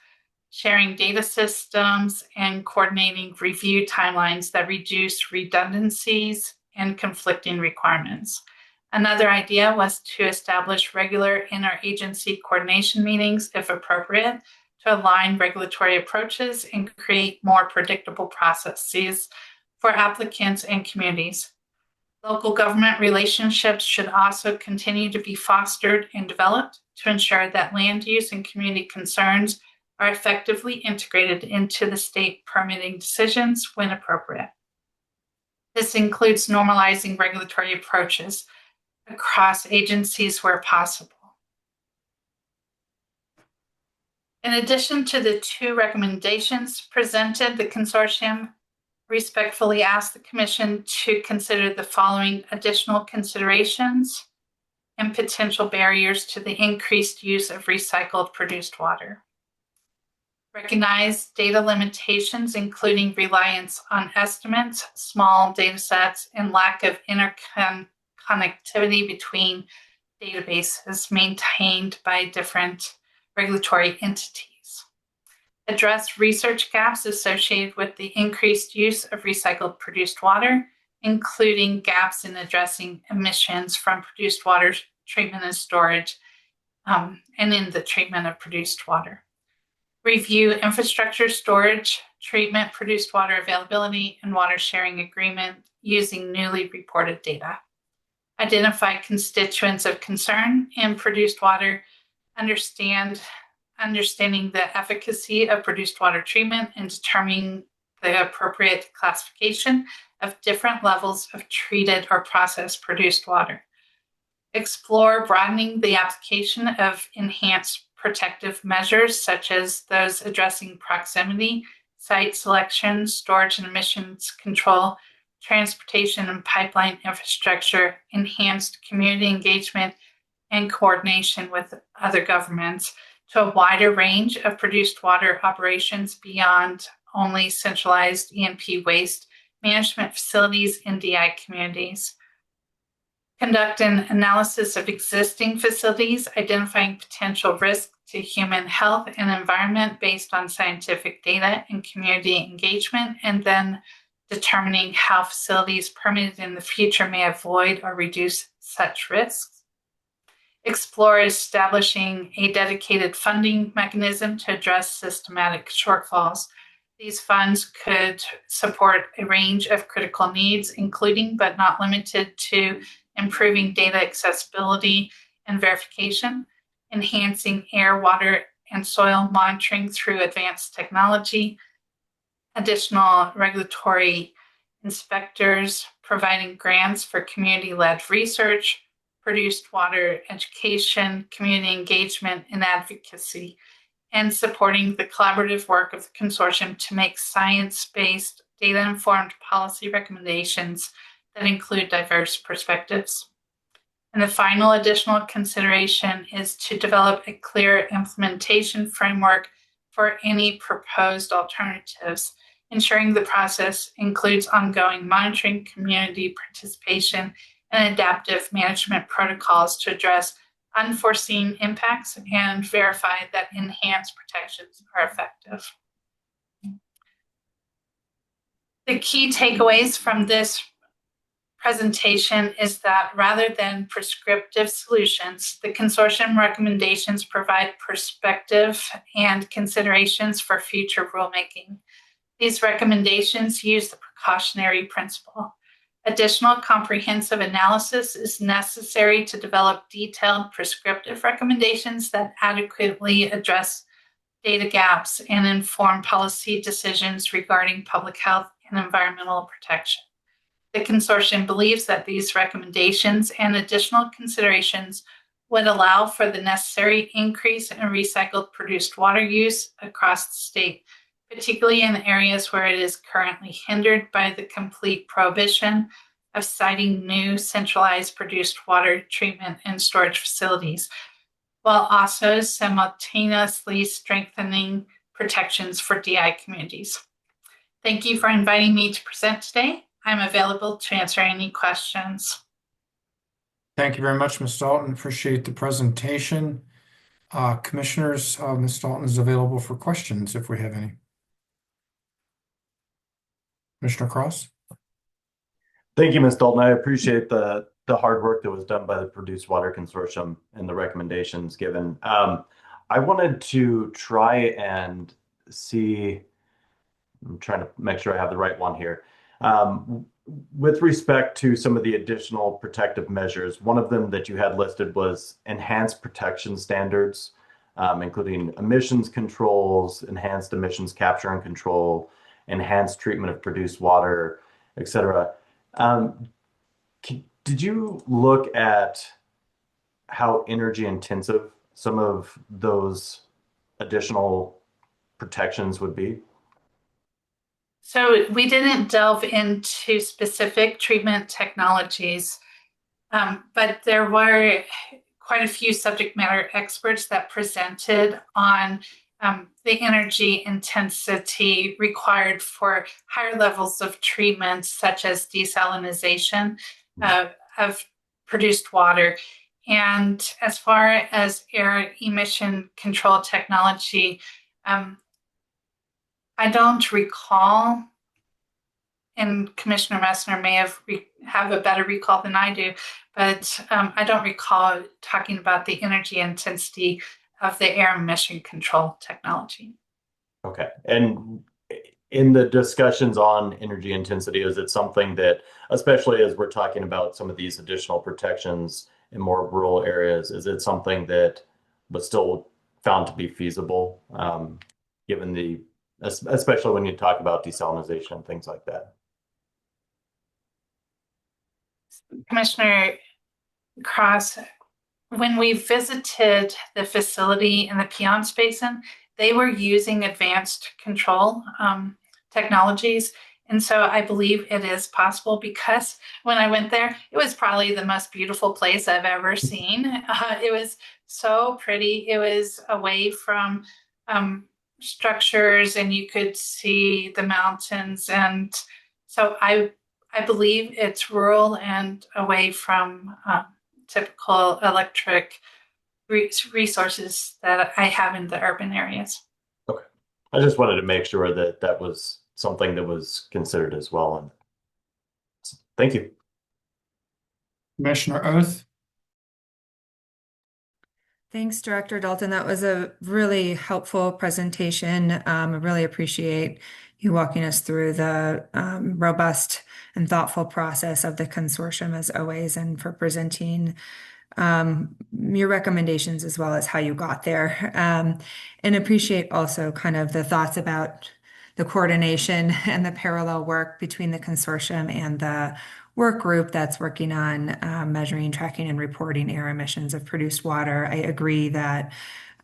sharing data systems, and coordinating review timelines that reduce redundancies and conflicting requirements. Another idea was to establish regular interagency coordination meetings, if appropriate, to align regulatory approaches and create more predictable processes for applicants and communities. Local government relationships should also continue to be fostered and developed to ensure that land use and community concerns are effectively integrated into the state permitting decisions when appropriate. This includes normalizing regulatory approaches across agencies where possible. In addition to the two recommendations presented, the consortium respectfully asked the Commission to consider the following additional considerations and potential barriers to the increased use of recycled produced water. Recognize data limitations, including reliance on estimates, small data sets, and lack of interconnectivity between databases maintained by different regulatory entities. Address research gaps associated with the increased use of recycled produced water, including gaps in addressing emissions from produced water treatment and storage, and in the treatment of produced water. Review infrastructure, storage, treatment, produced water availability, and water sharing agreement using newly reported data. Identify constituents of concern in produced water, understanding the efficacy of produced water treatment, and determining the appropriate classification of different levels of treated or processed produced water. Explore broadening the application of enhanced protective measures, such as those addressing proximity, site selection, storage and emissions control, transportation and pipeline infrastructure, enhanced community engagement, and coordination with other governments to a wider range of produced water operations beyond only centralized E&P waste management facilities in DI communities. Conduct an analysis of existing facilities, identifying potential risks to human health and environment based on scientific data and community engagement, and then determining how facilities permitted in the future may avoid or reduce such risks. Explore establishing a dedicated funding mechanism to address systematic shortfalls. These funds could support a range of critical needs, including but not limited to improving data accessibility and verification, enhancing air, water, and soil monitoring through advanced technology, additional regulatory inspectors, providing grants for community-led research, produced water education, community engagement, and advocacy, and supporting the collaborative work of the consortium to make science-based, data-informed policy recommendations that include diverse perspectives. And the final additional consideration is to develop a clear implementation framework for any proposed alternatives, ensuring the process includes ongoing monitoring, community participation, and adaptive management protocols to address unforeseen impacts and verify that enhanced protections are effective. The key takeaways from this presentation is that rather than prescriptive solutions, the consortium recommendations provide perspective and considerations for future rulemaking. These recommendations use the precautionary principle. Additional comprehensive analysis is necessary to develop detailed prescriptive recommendations that adequately address data gaps and inform policy decisions regarding public health and environmental protection. The consortium believes that these recommendations and additional considerations would allow for the necessary increase in recycled produced water use across the state, particularly in areas where it is currently hindered by the complete prohibition of siting new centralized produced water treatment and storage facilities, while also simultaneously strengthening protections for DI communities. Thank you for inviting me to present today. I'm available to answer any questions. Thank you very much, Ms. Dalton. Appreciate the presentation. Commissioners, Ms. Dalton is available for questions if we have any. Commissioner Cross? Thank you, Ms. Dalton. I appreciate the hard work that was done by the Produced Water Consortium and the recommendations given. I wanted to try and see, I'm trying to make sure I have the right one here. With respect to some of the additional protective measures, one of them that you had listed was enhanced protection standards, including emissions controls, enhanced emissions capture and control, enhanced treatment of produced water, et cetera. Did you look at how energy intensive some of those additional protections would be? So we didn't delve into specific treatment technologies, but there were quite a few subject matter experts that presented on the energy intensity required for higher levels of treatment, such as desalination of produced water. And as far as air emission control technology, I don't recall, and Commissioner Messner may have a better recall than I do, but I don't recall talking about the energy intensity of the air emission control technology. Okay. And in the discussions on energy intensity, is it something that, especially as we're talking about some of these additional protections in more rural areas, is it something that was still found to be feasible, given the, especially when you talk about desalination and things like that? Commissioner Cross, when we visited the facility in the Piceance Basin, they were using advanced control technologies. And so I believe it is possible, because when I went there, it was probably the most beautiful place I've ever seen. It was so pretty. It was away from structures, and you could see the mountains. And so I believe it's rural and away from typical electric resources that I have in the urban areas. Okay. I just wanted to make sure that that was something that was considered as well. And thank you. Commissioner Oath? Thanks, Director Dalton. That was a really helpful presentation. I really appreciate you walking us through the robust and thoughtful process of the consortium as always, and for presenting your recommendations as well as how you got there. And appreciate also kind of the thoughts about the coordination and the parallel work between the consortium and the work group that's working on measuring, tracking, and reporting air emissions of produced water. I agree that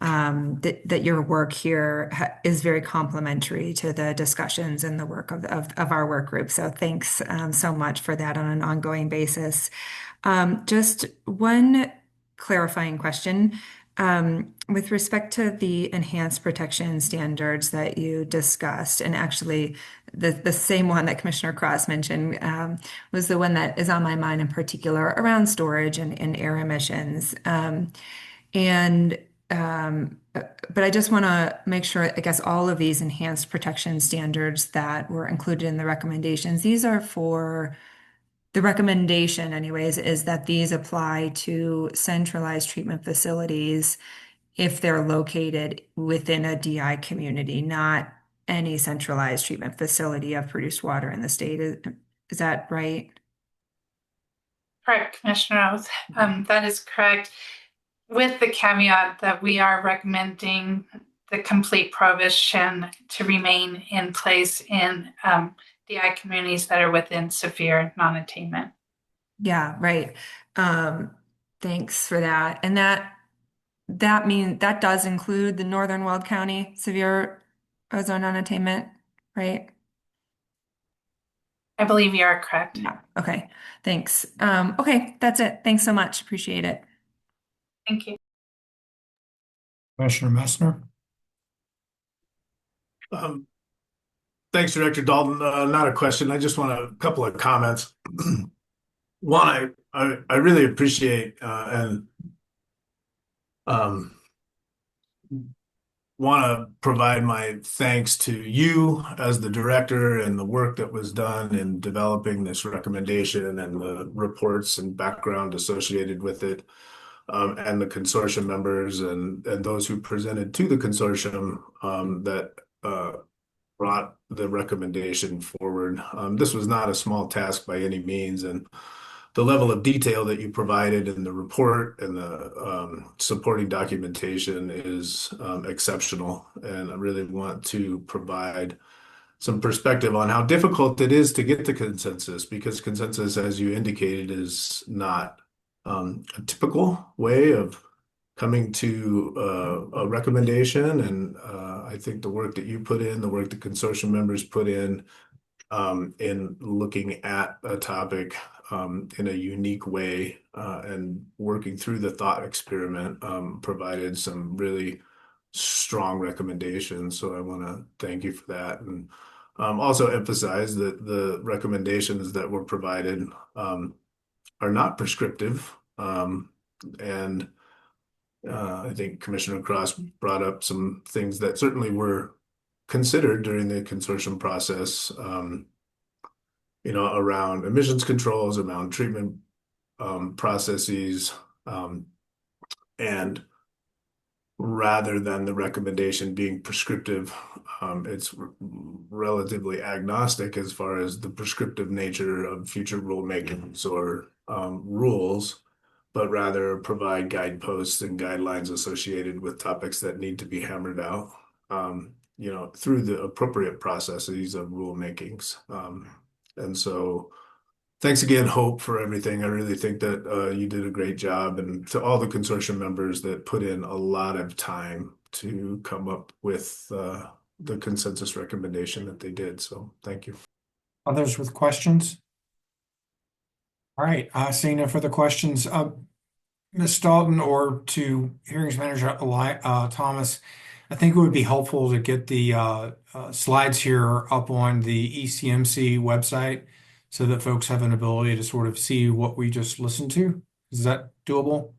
that your work here is very complementary to the discussions and the work of our work group. So thanks so much for that on an ongoing basis. Just one clarifying question. With respect to the enhanced protection standards that you discussed, and actually the same one that Commissioner Cross mentioned was the one that is on my mind in particular around storage and air emissions. And but I just want to make sure, I guess, all of these enhanced protection standards that were included in the recommendations, these are for the recommendation, anyways, is that these apply to centralized treatment facilities if they're located within a DI community, not any centralized treatment facility of produced water in the state. Is that right? Correct, Commissioner Oath. That is correct, with the caveat that we are recommending the complete prohibition to remain in place in DI communities that are within severe non-attainment. Yeah, right. Thanks for that. And that does include the Northern Weld County severe ozone non-attainment, right? I believe you are correct. Yeah. Okay. Thanks. Okay, that's it. Thanks so much. Appreciate it. Thank you. Commissioner Messner? Thanks, Director Dalton. Not a question. I just want a couple of comments. One, I really appreciate and want to provide my thanks to you as the director and the work that was done in developing this recommendation and the reports and background associated with it, and the consortium members and those who presented to the consortium that brought the recommendation forward. This was not a small task by any means, and the level of detail that you provided in the report and the supporting documentation is exceptional. And I really want to provide some perspective on how difficult it is to get to consensus, because consensus, as you indicated, is not a typical way of coming to a recommendation. And I think the work that you put in, the work the consortium members put in looking at a topic in a unique way and working through the thought experiment provided some really strong recommendations. So I want to thank you for that. And also emphasize that the recommendations that were provided are not prescriptive. And I think Commissioner Cross brought up some things that certainly were considered during the consortium process, around emissions controls, around treatment processes, and rather than the recommendation being prescriptive, it's relatively agnostic as far as the prescriptive nature of future rulemakings or rules, but rather provide guideposts and guidelines associated with topics that need to be hammered out, through the appropriate processes of rulemakings. And so thanks again, Hope, for everything. I really think that you did a great job, and to all the consortium members that put in a lot of time to come up with the consensus recommendation that they did. So thank you. Others with questions? All right, seeing no further questions, Ms. Dalton, or to Hearings Manager Thomas, I think it would be helpful to get the slides here up on the ECMC website so that folks have an ability to sort of see what we just listened to. Is that doable?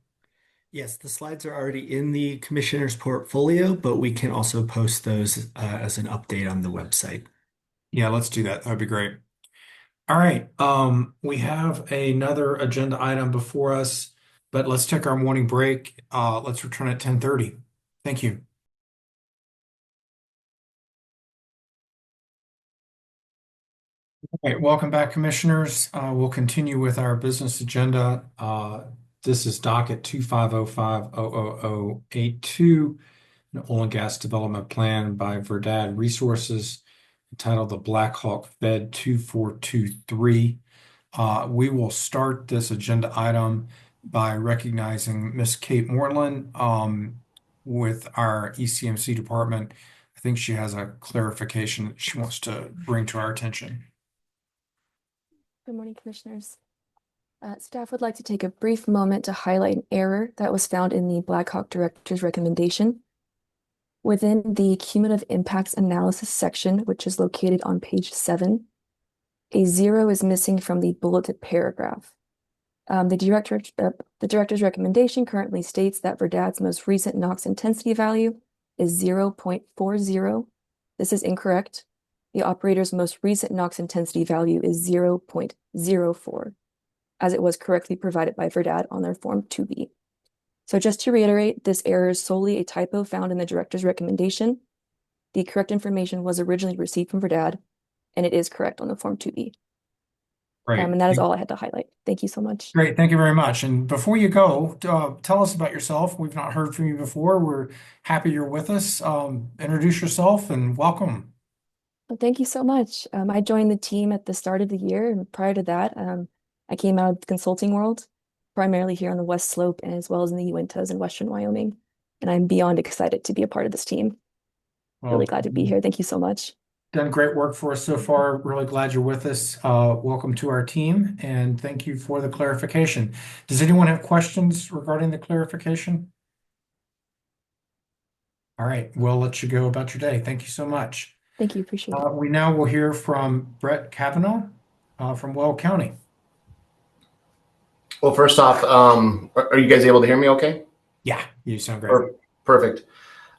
Yes, the slides are already in the commissioner's portfolio, but we can also post those as an update on the website. Yeah, let's do that. That would be great. All right, we have another agenda item before us, but let's take our morning break. Let's return at 10:30. Thank you. All right, welcome back, commissioners. We'll continue with our business agenda. This is docket 2505-00082, an oil and gas development plan by Verdad Resources, entitled the Black Hawk Fed 2423. We will start this agenda item by recognizing Miss Kate Moreland with our ECMC department. I think she has a clarification that she wants to bring to our attention. Good morning, Commissioners. Staff would like to take a brief moment to highlight an error that was found in the Black Hawk Director's recommendation. Within the cumulative impacts analysis section, which is located on page 7, a 0 is missing from the bulleted paragraph. The director's recommendation currently states that Verdad's most recent NOx intensity value is 0.40. This is incorrect. The operator's most recent NOx intensity value is 0.04, as it was correctly provided by Verdad on their Form 2B. So just to reiterate, this error is solely a typo found in the director's recommendation. The correct information was originally received from Verdad, and it is correct on the Form 2B. Great. And that is all I had to highlight. Thank you so much. Great. Thank you very much. And before you go, tell us about yourself. We've not heard from you before. We're happy you're with us. Introduce yourself and welcome. Well, thank you so much. I joined the team at the start of the year, and prior to that, I came out of the consulting world, primarily here on the West Slope and as well as in the Uintas in Western Wyoming. And I'm beyond excited to be a part of this team. Really Well, glad to be here. Thank you so much. done great work for us so far. Really glad you're with us. Welcome to our team, and thank you for the clarification. Does anyone have questions regarding the clarification? All right, we'll let you go about your day. Thank you so much. Thank you. Appreciate it. We now will hear from Brett Kavanaugh from Weld County. Well, first off, are you guys able to hear me okay? Yeah, you sound great. Perfect.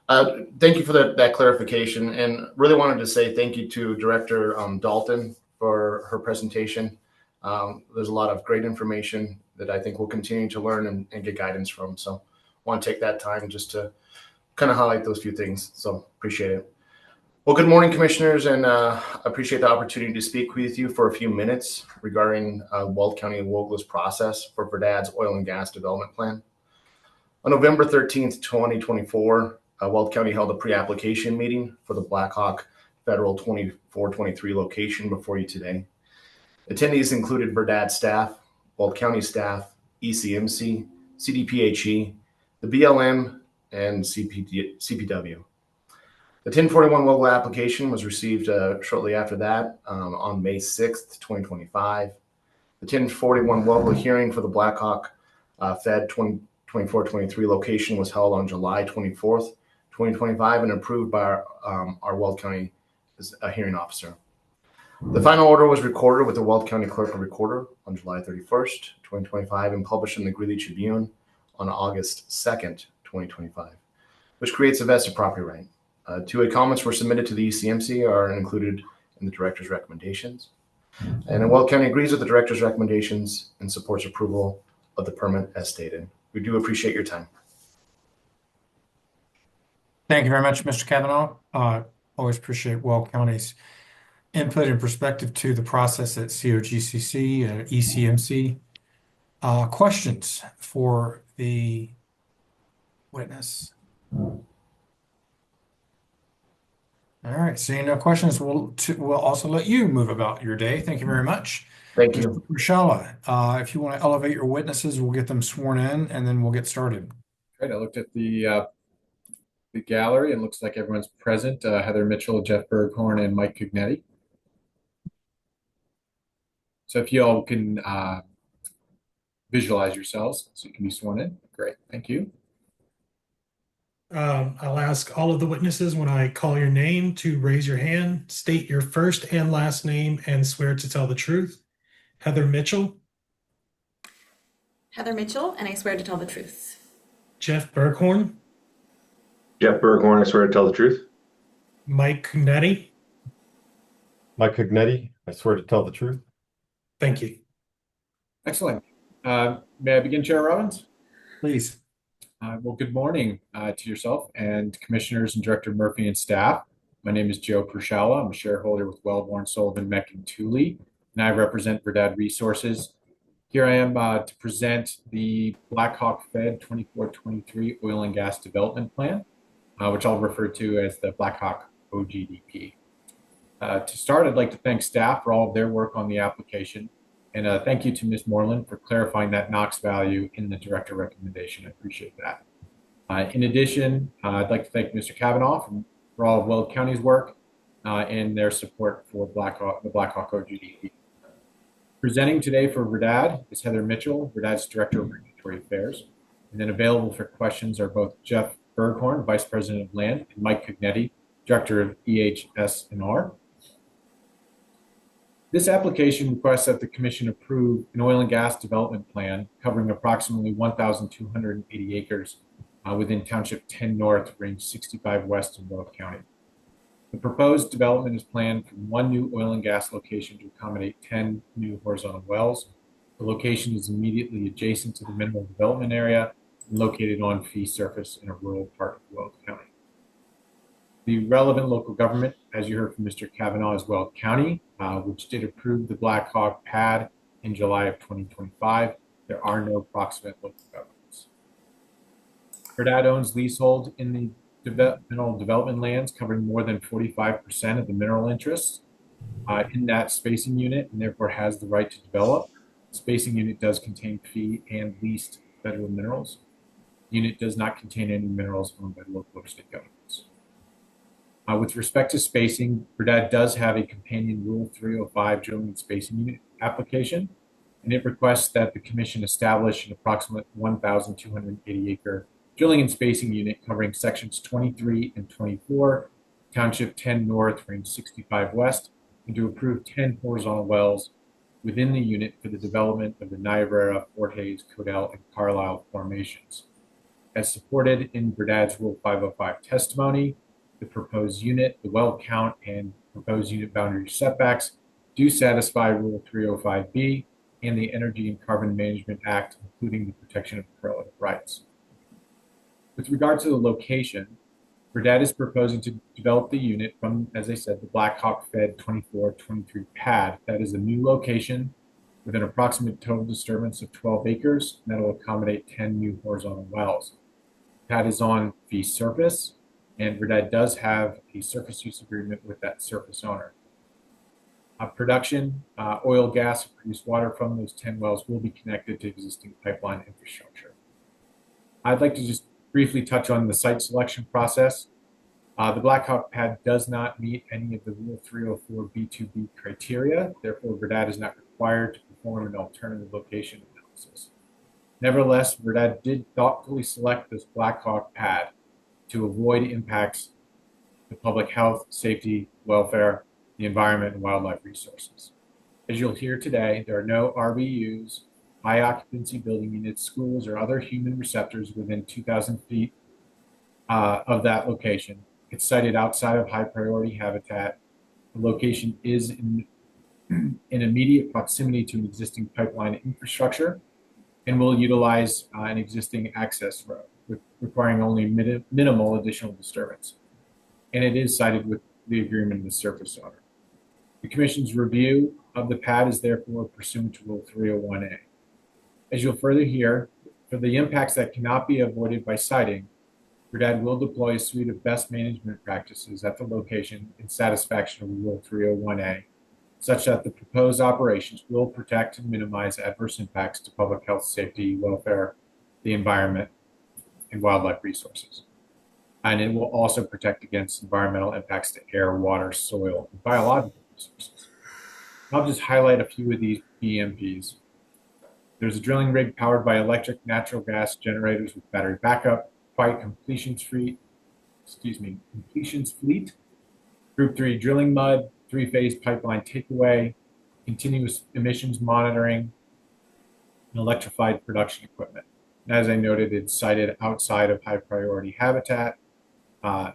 Thank you for that clarification, and really wanted to say thank you to Director Dalton for her presentation. There's a lot of great information that I think we'll continue to learn and get guidance from. So want to take that time just to kind of highlight those few things. So appreciate it. Well, good morning, commissioners, and appreciate the opportunity to speak with you for a few minutes regarding Weld County and Woogla's process for Verdad's oil and gas development plan. On November 13th, 2024, Weld County held a pre-application meeting for the Blackhawk Federal 2423 location before you today. Attendees included Verdad staff, Weld County staff, ECMC, CDPHE, the BLM, and CPW. The 1041 Woogla application was received shortly after that on May 6th, 2025. The 1041 Woogla hearing for the Blackhawk Fed 2423 location was held on July 24th, 2025, and approved by our Weld County hearing officer. The final order was recorded with the Weld County Clerk and Recorder on July 31st, 2025, and published in the Greeley Tribune on August 2nd, 2025, which creates a vested property right. Two comments were submitted to the ECMC are included in the director's recommendations. And Weld County agrees with the director's recommendations and supports approval of the permit as stated. We do appreciate your time. Thank you very much, Mr. Kavanaugh. Always appreciate Weld County's input and perspective to the process at COGCC, ECMC. Questions for the witness? All right, seeing no questions, we'll also let you move about your day. Thank you very much. Thank you. Rochella, if you want to elevate your witnesses, we'll get them sworn in and then we'll get started. Great. I looked at the gallery and looks like everyone's present. Heather Mitchell, Jeff Berghorn, and Mike Cugnetti. So if you all can visualize yourselves so you can be sworn in. Great. Thank you. I'll ask all of the witnesses when I call your name to raise your hand, state your first and last name, and swear to tell the truth. Heather Mitchell. Heather Mitchell, and I swear to tell the truth. Jeff Berghorn. Jeff Berghorn, I swear to tell the truth. Mike Cugnetti. Mike Cugnetti, I swear to tell the truth. Thank you. Excellent. May I begin, Chair Robbins? Please. Well, good morning to yourself and Commissioners and Director Murphy and staff. My name is Joe Prushala. I'm a shareholder with Wellborn, Sullivan, Meck, and Tooley, and I represent Verdad Resources. Here I am to present the Blackhawk Fed 2423 Oil and Gas Development Plan, which I'll refer to as the Blackhawk OGDP. To start, I'd like to thank staff for all of their work on the application. And thank you to Ms. Moreland for clarifying that NOx value in the director recommendation. I appreciate that. In addition, I'd like to thank Mr. Kavanaugh for all of Weld County's work and their support for the Blackhawk OGDP. Presenting today for Verdad is Heather Mitchell, Verdad's Director of Regulatory Affairs. And then available for questions are both Jeff Berghorn, Vice President of Land, and Mike Cugnetti, Director of EHS&R. This application requests that the commission approve an oil and gas development plan covering approximately 1,280 acres within Township 10 North, Range 65 West in Will County. The proposed development is planned from one new oil and gas location to accommodate 10 new horizontal wells. The location is immediately adjacent to the mineral development area and located on fee surface in a rural part of Will County. The relevant local government, as you heard from Mr. Kavanaugh, is Weld County, which did approve the Black Hawk pad in July of 2025. There are no proximate local governments. Verdad owns leasehold in the mineral development lands covering more than 45% of the mineral interests in that spacing unit, and therefore has the right to develop. The spacing unit does contain fee and leased federal minerals. The unit does not contain any minerals owned by local or state governments. With respect to spacing, Verdad does have a companion Rule 305 drilling and spacing unit application, and it requests that the commission establish an approximate 1,280 acre drilling and spacing unit covering sections 23 and 24, Township 10 North, Range 65 West, and to approve 10 horizontal wells within the unit for the development of the Niobrara, Fort Hays, Codell, and Carlisle formations. As supported in Verdad's Rule 505 testimony, the proposed unit, the well count, and proposed unit boundary setbacks do satisfy Rule 305B and the Energy and Carbon Management Act, including the protection of correlative rights. With regard to the location, Verdad is proposing to develop the unit from, as I said, the Black Hawk Fed 2423 pad. That is a new location with an approximate total disturbance of 12 acres, and that will accommodate 10 new horizontal wells. The pad is on fee surface, and Verdad does have a surface use agreement with that surface owner. Production, oil, gas, and produced water from those 10 wells will be connected to existing pipeline infrastructure. I'd like to just briefly touch on the site selection process. The Black Hawk pad does not meet any of the Rule 304 B2B criteria. Therefore, Verdad is not required to perform an alternative location analysis. Nevertheless, Verdad did thoughtfully select this Black Hawk pad to avoid impacts to public health, safety, welfare, the environment, and wildlife resources. As you'll hear today, there are no RBUs, high occupancy building units, schools, or other human receptors within 2,000 feet of that location. It's sited outside of high priority habitat. The location is in immediate proximity to an existing pipeline infrastructure and will utilize an existing access road, requiring only minimal additional disturbance. And it is cited with the agreement of the surface owner. The Commission's review of the pad is therefore pursuant to Rule 301A. As you'll further hear, for the impacts that cannot be avoided by siting, Verdad will deploy a suite of best management practices at the location in satisfaction of Rule 301A, such that the proposed operations will protect and minimize adverse impacts to public health, safety, welfare, the environment, and wildlife resources. And it will also protect against environmental impacts to air, water, soil, and biological resources. I'll just highlight a few of these BMPs. There's a drilling rig powered by electric natural gas generators with battery backup, quiet completions fleet, Group 3 drilling mud, 3-phase pipeline takeaway, continuous emissions monitoring, and electrified production equipment. And as I noted, it's sited outside of high priority habitat. And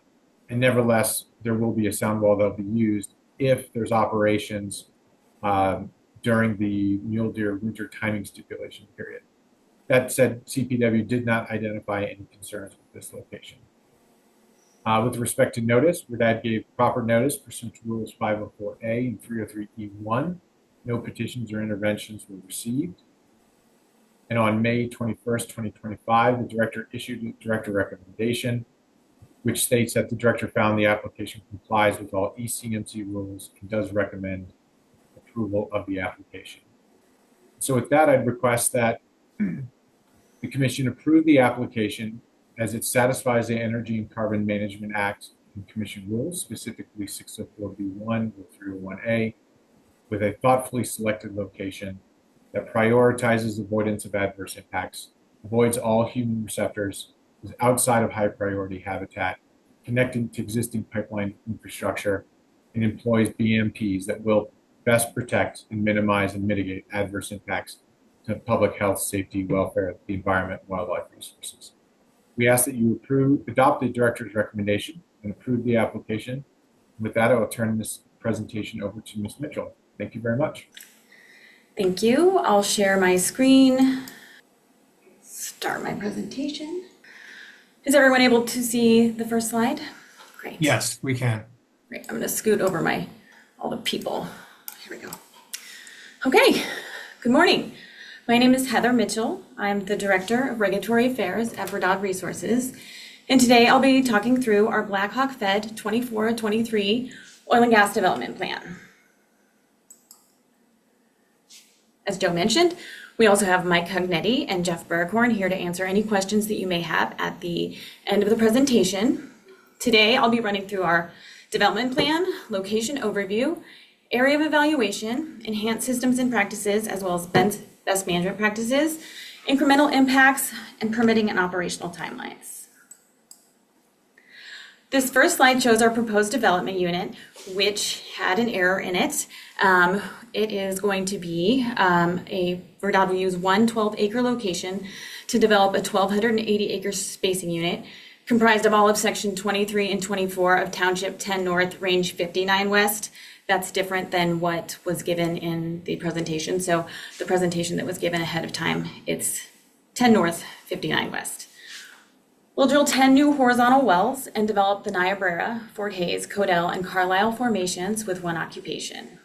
nevertheless, there will be a sound wall that will be used if there's operations during the mule deer winter timing stipulation period. That said, CPW did not identify any concerns with this location. With respect to notice, Verdad gave proper notice pursuant to Rules 504A and 303E1. No petitions or interventions were received. And on May 21st, 2025, the director issued a director recommendation, which states that the director found the application complies with all ECMC rules and does recommend approval of the application. So with that, I'd request that the commission approve the application as it satisfies the Energy and Carbon Management Act and commission rules, specifically 604B1 or 301A, with a thoughtfully selected location that prioritizes avoidance of adverse impacts, avoids all human receptors, is outside of high priority habitat, connecting to existing pipeline infrastructure, and employs BMPs that will best protect and minimize and mitigate adverse impacts to public health, safety, welfare, the environment, and wildlife resources. We ask that you adopt the director's recommendation and approve the application. With that, I will turn this presentation over to Ms. Mitchell. Thank you very much. Thank you. I'll share my screen. Start my presentation. Is everyone able to see the first slide? Great. Yes, we can. Great. I'm going to scoot over all the people. Here we go. Okay. Good morning. My name is Heather Mitchell. I'm the Director of Regulatory Affairs at Verdad Resources. And today I'll be talking through our Blackhawk Fed 24-23 Oil and Gas Development Plan. As Joe mentioned, we also have Mike Cognetti and Jeff Berghorn here to answer any questions that you may have at the end of the presentation. Today, I'll be running through our development plan, location overview, area of evaluation, enhanced systems and practices, as well as best management practices, incremental impacts, and permitting and operational timelines. This first slide shows our proposed development unit, which had an error in it. It is going to be Verdad will use one 12-acre location to develop a 1,280-acre spacing unit comprised of all of Section 23 and 24 of Township 10 North, Range 59 West. That's different than what was given in the presentation. So the presentation that was given ahead of time, it's 10 North, 59 West. We'll drill 10 new horizontal wells and develop the Niobrara, Fort Hays, Codell, and Carlisle formations with one occupation.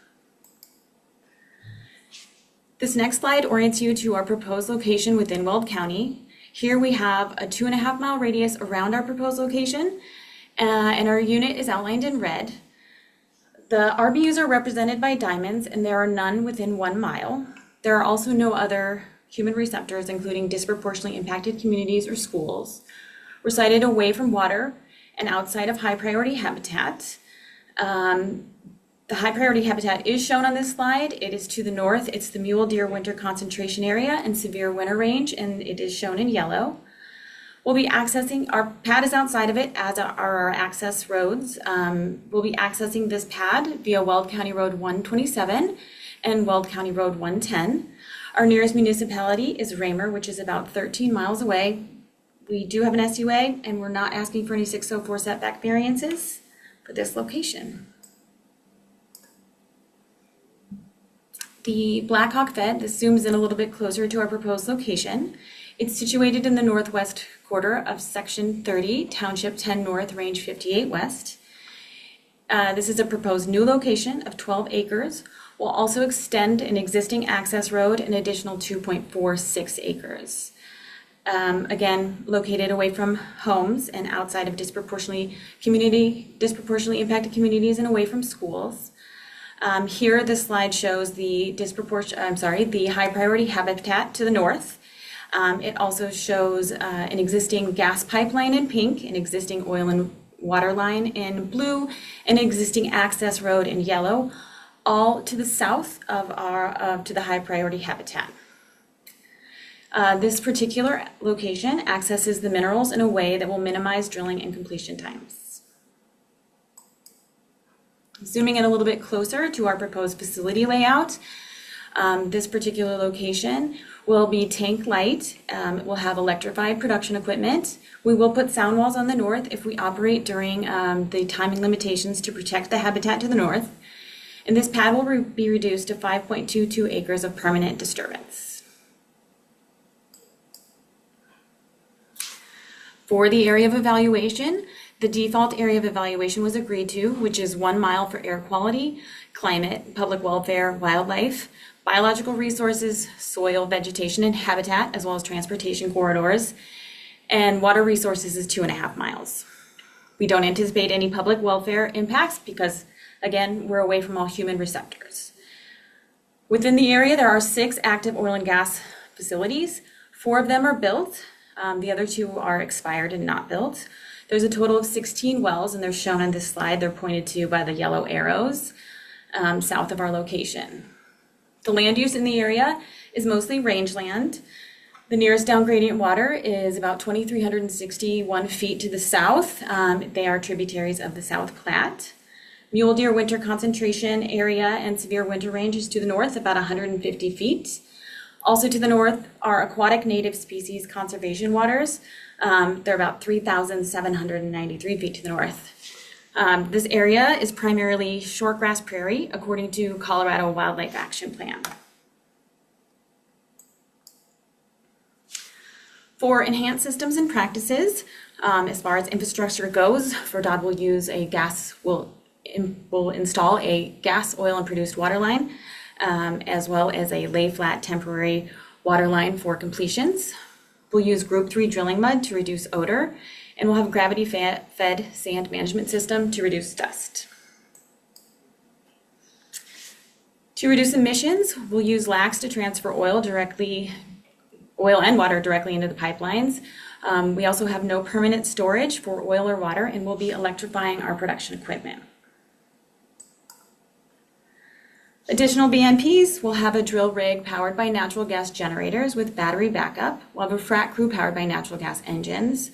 This next slide orients you to our proposed location within Weld County. Here we have a 2.5-mile radius around our proposed location, and our unit is outlined in red. The RBUs are represented by diamonds, and there are none within 1 mile. There are also no other human receptors, including disproportionately impacted communities or schools. We're sited away from water and outside of high priority habitat. The high priority habitat is shown on this slide. It is to the north. It's the mule deer winter concentration area and severe winter range, and it is shown in yellow. We'll be accessing, our pad is outside of it, as are our access roads. We'll be accessing this pad via Weld County Road 127 and Weld County Road 110. Our nearest municipality is Raymer, which is about 13 miles away. We do have an SUA, and we're not asking for any 604 setback variances for this location. The Blackhawk Fed, this zooms in a little bit closer to our proposed location. It's situated in the northwest quarter of Section 30, Township 10 North, Range 58 West. This is a proposed new location of 12 acres. We'll also extend an existing access road an additional 2.46 acres. Again, located away from homes and outside of disproportionately impacted communities and away from schools. Here, this slide shows the high priority habitat to the north. It also shows an existing gas pipeline in pink, an existing oil and water line in blue, an existing access road in yellow, all to the south of to the high priority habitat. This particular location accesses the minerals in a way that will minimize drilling and completion times. Zooming in a little bit closer to our proposed facility layout, this particular location will be tank light. It will have electrified production equipment. We will put sound walls on the north if we operate during the timing limitations to protect the habitat to the north. And this pad will be reduced to 5.22 acres of permanent disturbance. For the area of evaluation, the default area of evaluation was agreed to, which is 1 mile for air quality, climate, public welfare, wildlife, biological resources, soil, vegetation, and habitat, as well as transportation corridors, and water resources is 2.5 miles. We don't anticipate any public welfare impacts because, again, we're away from all human receptors. Within the area, there are 6 active oil and gas facilities. 4 of them are built. The other 2 are expired and not built. There's a total of 16 wells, and they're shown on this slide. They're pointed to by the yellow arrows south of our location. The land use in the area is mostly rangeland. The nearest down gradient water is about 2,361 feet to the south. They are tributaries of the South Platte. Mule deer winter concentration area and severe winter range is to the north, about 150 feet. Also to the north are aquatic native species conservation waters. They're about 3,793 feet to the north. This area is primarily shortgrass prairie, according to Colorado Wildlife Action Plan. For enhanced systems and practices, as far as infrastructure goes, VRDOD will install a gas, oil, and produced water line, as well as a lay flat temporary water line for completions. We'll use Group 3 drilling mud to reduce odor, and we'll have a gravity-fed sand management system to reduce dust. To reduce emissions, we'll use LACs to transfer oil and water directly into the pipelines. We also have no permanent storage for oil or water, and we'll be electrifying our production equipment. Additional BMPs will have a drill rig powered by natural gas generators with battery backup. We'll have a frac crew powered by natural gas engines.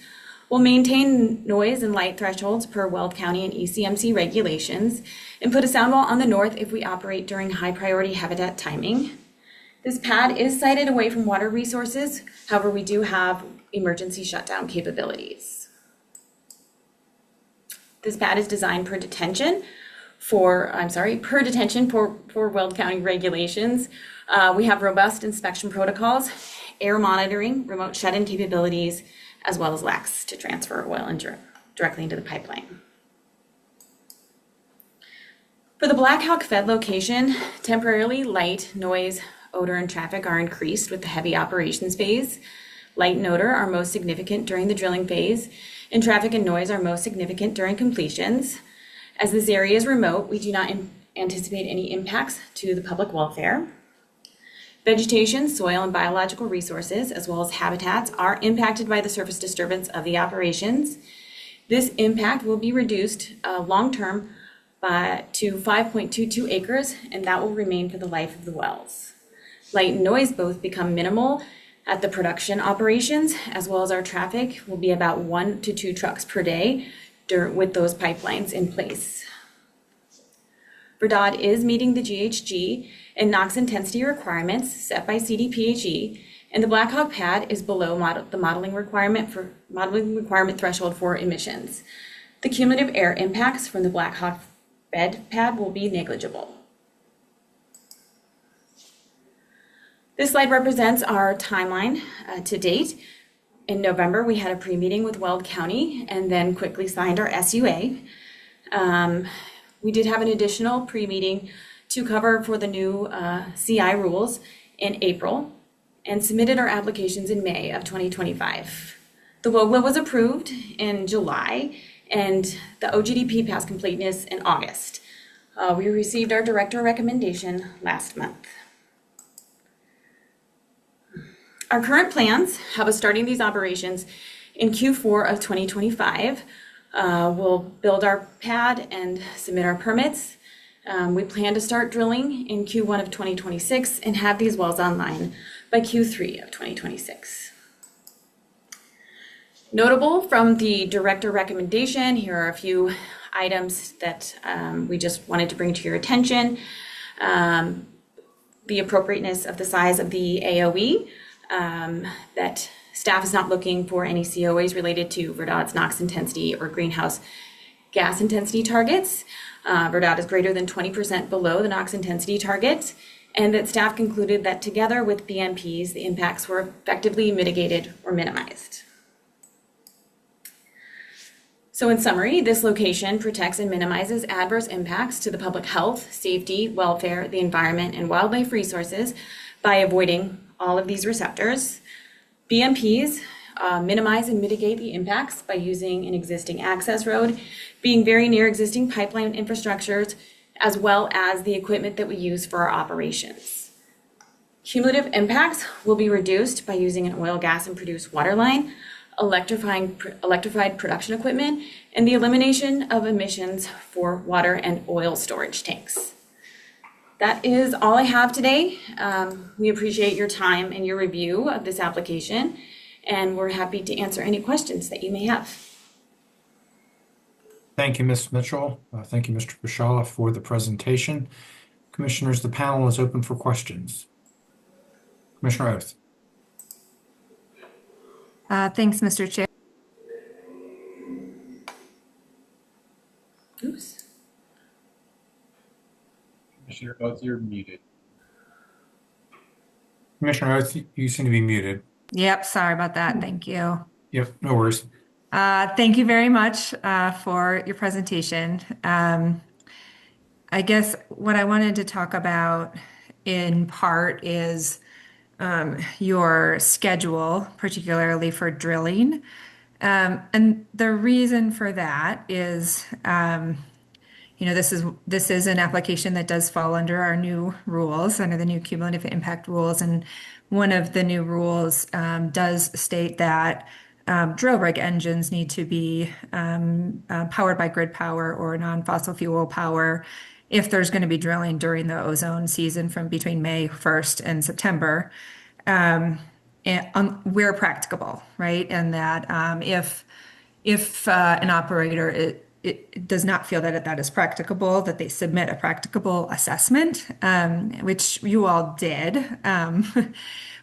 We'll maintain noise and light thresholds per Weld County and ECMC regulations and put a sound wall on the north if we operate during high priority habitat timing. This pad is sited away from water resources. However, we do have emergency shutdown capabilities. This pad is designed per detention for Weld County regulations. We have robust inspection protocols, air monitoring, remote shut-in capabilities, as well as LACs to transfer oil directly into the pipeline. For the Black Hawk Fed location, temporarily light, noise, odor, and traffic are increased with the heavy operations phase. Light and odor are most significant during the drilling phase, and traffic and noise are most significant during completions. As this area is remote, we do not anticipate any impacts to the public welfare. Vegetation, soil, and biological resources, as well as habitats, are impacted by the surface disturbance of the operations. This impact will be reduced long-term to 5.22 acres, and that will remain for the life of the wells. Light and noise both become minimal at the production operations, as well as our traffic will be about 1 to 2 trucks per day with those pipelines in place. VRDOD is meeting the GHG and NOx intensity requirements set by CDPHE, and the Black Hawk pad is below the modeling requirement threshold for emissions. The cumulative air impacts from the Black Hawk bed pad will be negligible. This slide represents our timeline to date. In November, we had a pre-meeting with Weld County and then quickly signed our SUA. We did have an additional pre-meeting to cover for the new CI rules in April and submitted our applications in May of 2025. The WOGLA was approved in July and the OGDP passed completeness in August. We received our director recommendation last month. Our current plans have us starting these operations in Q4 of 2025. We'll build our pad and submit our permits. We plan to start drilling in Q1 of 2026 and have these wells online by Q3 of 2026. Notable from the director recommendation, here are a few items that we just wanted to bring to your attention. The appropriateness of the size of the AOE, that staff is not looking for any COAs related to VRDOD's NOx intensity or greenhouse gas intensity targets. VRDOD is greater than 20% below the NOx intensity target, and that staff concluded that together with BMPs, the impacts were effectively mitigated or minimized. So in summary, this location protects and minimizes adverse impacts to the public health, safety, welfare, the environment, and wildlife resources by avoiding all of these receptors. BMPs minimize and mitigate the impacts by using an existing access road, being very near existing pipeline infrastructures, as well as the equipment that we use for our operations. Cumulative impacts will be reduced by using an oil, gas, and produced water line, electrified production equipment, and the elimination of emissions for water and oil storage tanks. That is all I have today. We appreciate your time and your review of this application, and we're happy to answer any questions that you may have. Thank you, Ms. Mitchell. Thank you, Mr. Pashala, for the presentation. Commissioners, the panel is open for questions. Commissioner Oath. Thanks, Mr. Chair. Oops. Commissioner Oath, you're muted. Commissioner Oath, you seem to be muted. Yep, sorry about that. Thank you. Yep, no worries. Thank you very much for your presentation. I guess what I wanted to talk about in part is your schedule, particularly for drilling. And the reason for that is, this is an application that does fall under our new rules, under the new cumulative impact rules. And one of the new rules does state that drill rig engines need to be powered by grid power or non-fossil fuel power if there's going to be drilling during the ozone season from between May 1st and September, and where practicable, right? And that if an operator it does not feel that that is practicable, that they submit a practicable assessment, which you all did.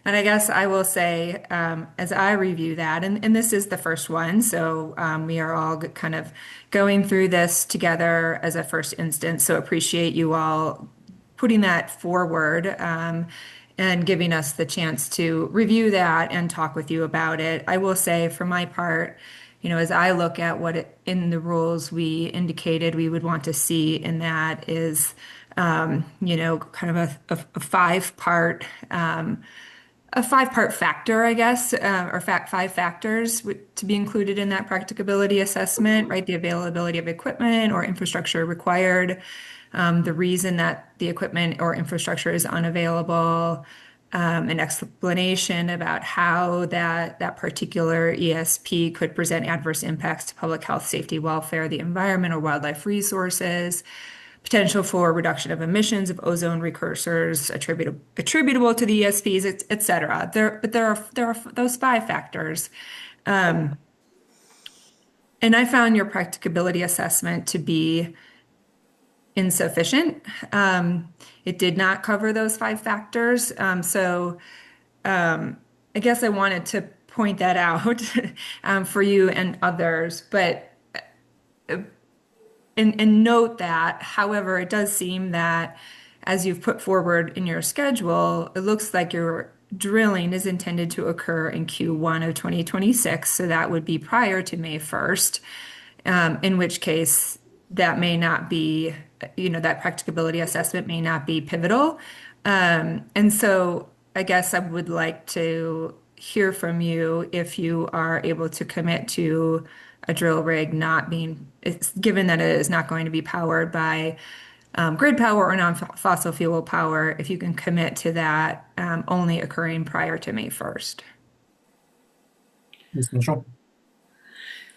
And I guess I will say, as I review that, and this is the first one, so we are all kind of going through this together as a first instance. So appreciate you all putting that forward and giving us the chance to review that and talk with you about it. I will say, for my part, as I look at in the rules we indicated we would want to see in that is, kind of a five-part factor, I guess, or five factors to be included in that practicability assessment, right? The availability of equipment or infrastructure required, the reason that the equipment or infrastructure is unavailable, an explanation about how that particular ESP could present adverse impacts to public health, safety, welfare, the environment, or wildlife resources, potential for reduction of emissions of ozone precursors attributable to the ESPs, et cetera. But there are those five factors. And I found your practicability assessment to be insufficient. It did not cover those five factors. So I guess I wanted to point that out for you and others, but and note that, however, it does seem that as you've put forward in your schedule, it looks like your drilling is intended to occur in Q1 of 2026. So that would be prior to May 1st, in which case that may not be, that practicability assessment may not be pivotal. And so I guess I would like to hear from you if you are able to commit to a drill rig given that it is not going to be powered by grid power or non-fossil fuel power, if you can commit to that only occurring prior to May 1st. Ms. Mitchell?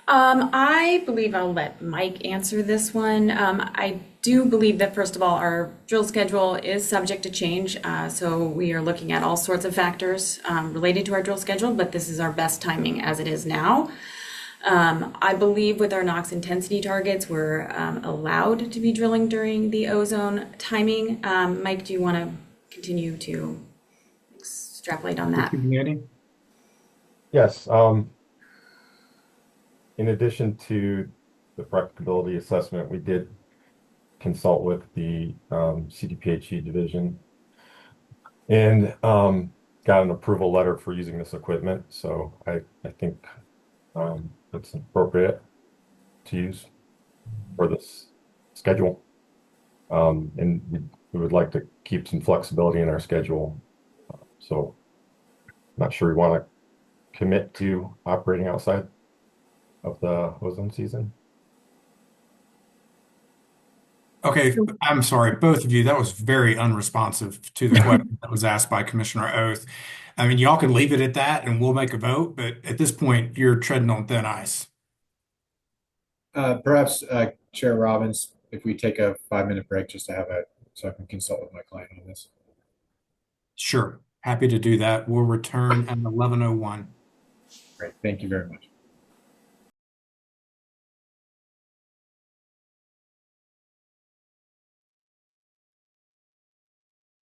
I believe I'll let Mike answer this one. I do believe that, first of all, our drill schedule is subject to change. So we are looking at all sorts of factors related to our drill schedule, but this is our best timing as it is now. I believe with our NOx intensity targets, we're allowed to be drilling during the ozone timing. Mike, do you want to continue to extrapolate on that? Yes. In addition to the practicability assessment, we did consult with the CDPHE division and got an approval letter for using this equipment. So I think it's appropriate to use for this schedule. And we would like to keep some flexibility in our schedule. So I'm not sure we want to commit to operating outside of the ozone season. Okay, I'm sorry, both of you. That was very unresponsive to the question that was asked by Commissioner Oath. I mean, y'all can leave it at that and we'll make a vote, but at this point, you're treading on thin ice. Perhaps, Chair Robbins, if we take a 5-minute break just to so I can consult with my client on this. Sure, happy to do that. We'll return at 11:01. Great, thank you very much.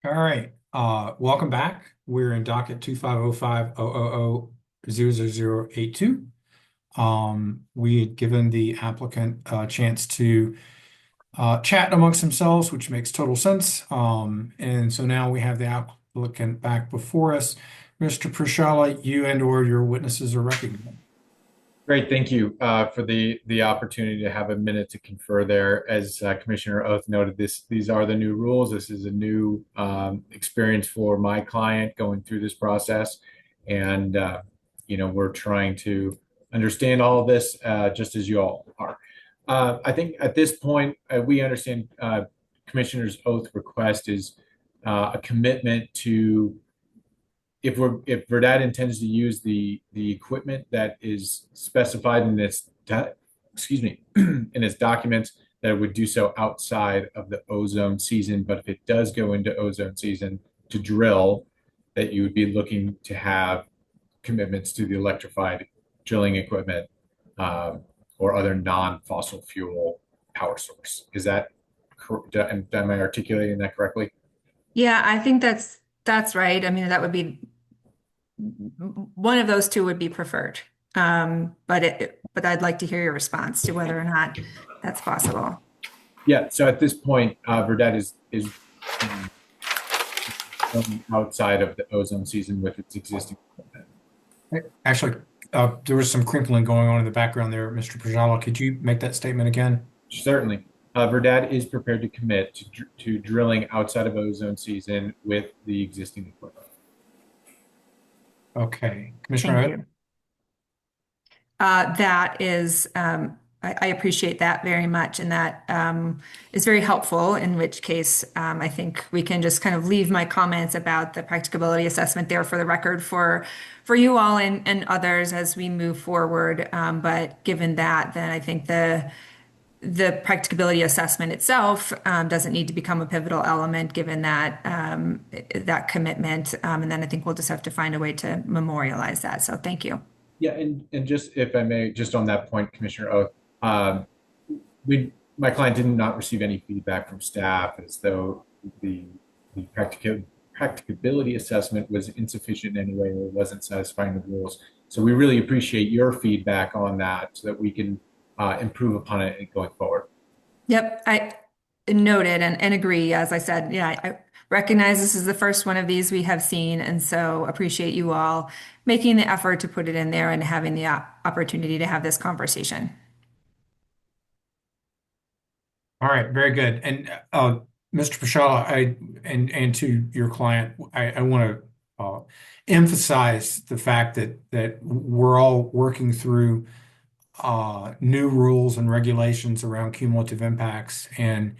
All right. Welcome back. We're in docket 2505-000-00082. We had given the applicant a chance to chat amongst themselves, which makes total sense. And so now we have the applicant back before us. Mr. Prishala, you and or your witnesses are recognized. Great, thank you for the opportunity to have a minute to confer there. As Commissioner Oath noted, these are the new rules. This is a new experience for my client going through this process, and we're trying to understand all of this just as you all are. I think at this point we understand Commissioner's Oath request is a commitment to. If Verdad intends to use the equipment that is specified in its in its documents, that it would do so outside of the ozone season. But if it does go into ozone season to drill, that you would be looking to have commitments to the electrified drilling equipment or other non-fossil fuel power source. Is that correct? Am I articulating that correctly? Yeah, I think that's right. I mean, that would be one of those two would be preferred. But I'd like to hear your response to whether or not that's possible. Yeah. So at this point, Verdad is outside of the ozone season with its existing equipment. Actually, there was some crinkling going on in the background there, Mr. Prishala. Could you make that statement again? Certainly. Verdad is prepared to commit to drilling outside of ozone season with the existing equipment. Okay. Commissioner Thank Oath? you. That is, I appreciate that very much, and that is very helpful, in which case I think we can just kind of leave my comments about the practicability assessment there for the record for you all and others as we move forward. But given that, then I think the practicability assessment itself doesn't need to become a pivotal element given that that commitment. And then I think we'll just have to find a way to memorialize that. So thank you. Yeah, and just if I may, just on that point, Commissioner Oath, my client did not receive any feedback from staff as though the practicability assessment was insufficient in any way or wasn't satisfying the rules. So we really appreciate your feedback on that so that we can improve upon it going forward. Yep, I noted and agree. As I said, yeah, I recognize this is the first one of these we have seen, and so appreciate you all making the effort to put it in there and having the opportunity to have this conversation. All right, very good. And Mr. Prishala, and to your client, I want to emphasize the fact that we're all working through new rules and regulations around cumulative impacts, and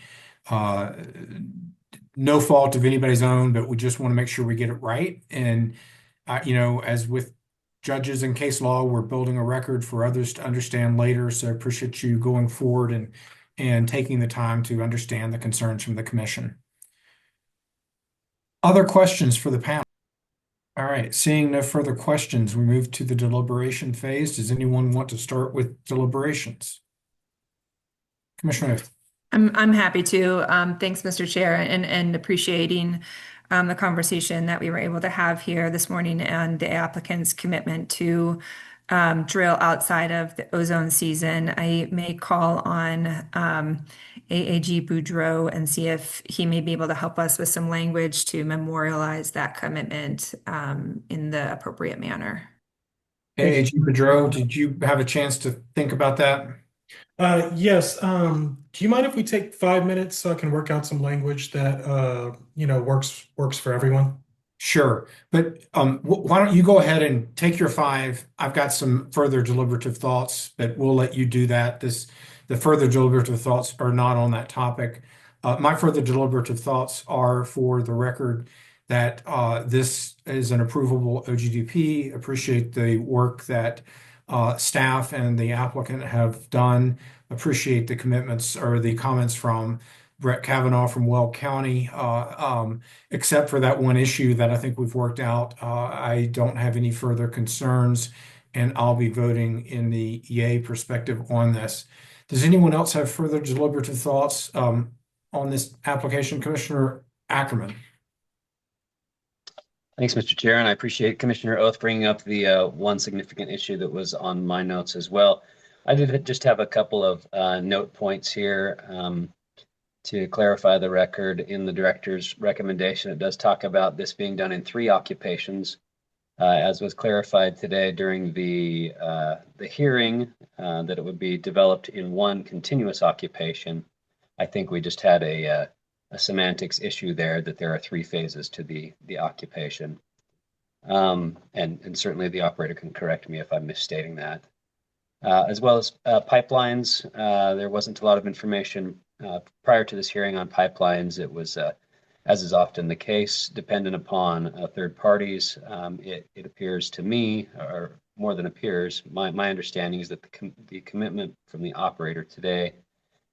no fault of anybody's own, but we just want to make sure we get it right. And as with judges and case law, we're building a record for others to understand later. So I appreciate you going forward and taking the time to understand the concerns from the commission. Other questions for the panel? All right, seeing no further questions, we move to the deliberation phase. Does anyone want to start with deliberations? Commissioner Oath. I'm happy to. Thanks, Mr. Chair, and appreciating the conversation that we were able to have here this morning and the applicant's commitment to drill outside of the ozone season. I may call on AAG Boudreau and see if he may be able to help us with some language to memorialize that commitment in the appropriate manner. AAG Boudreau, did you have a chance to think about that? Yes. Do you mind if we take 5 minutes so I can work out some language that works for everyone? Sure, but why don't you go ahead and take your 5? I've got some further deliberative thoughts, but we'll let you do that. The further deliberative thoughts are not on that topic. My further deliberative thoughts are for the record that this is an approvable OGDP. Appreciate the work that staff and the applicant have done. Appreciate the commitments or the comments from Brett Kavanaugh from Weld County, except for that one issue that I think we've worked out. I don't have any further concerns, and I'll be voting in the yay perspective on this. Does anyone else have further deliberative thoughts on this application? Commissioner Ackerman. Thanks, Mr. Chair, and I appreciate Commissioner Oath bringing up the one significant issue that was on my notes as well. I did just have a couple of note points here to clarify the record. In the director's recommendation, it does talk about this being done in 3 occupations, as was clarified today during the hearing, that it would be developed in 1 continuous occupation. I think we just had a semantics issue there, that there are 3 phases to the occupation. And certainly the operator can correct me if I'm misstating that. As well as pipelines, there wasn't a lot of information prior to this hearing on pipelines. It was, as is often the case, dependent upon third parties. It appears to me, or more than appears, my understanding is that the commitment from the operator today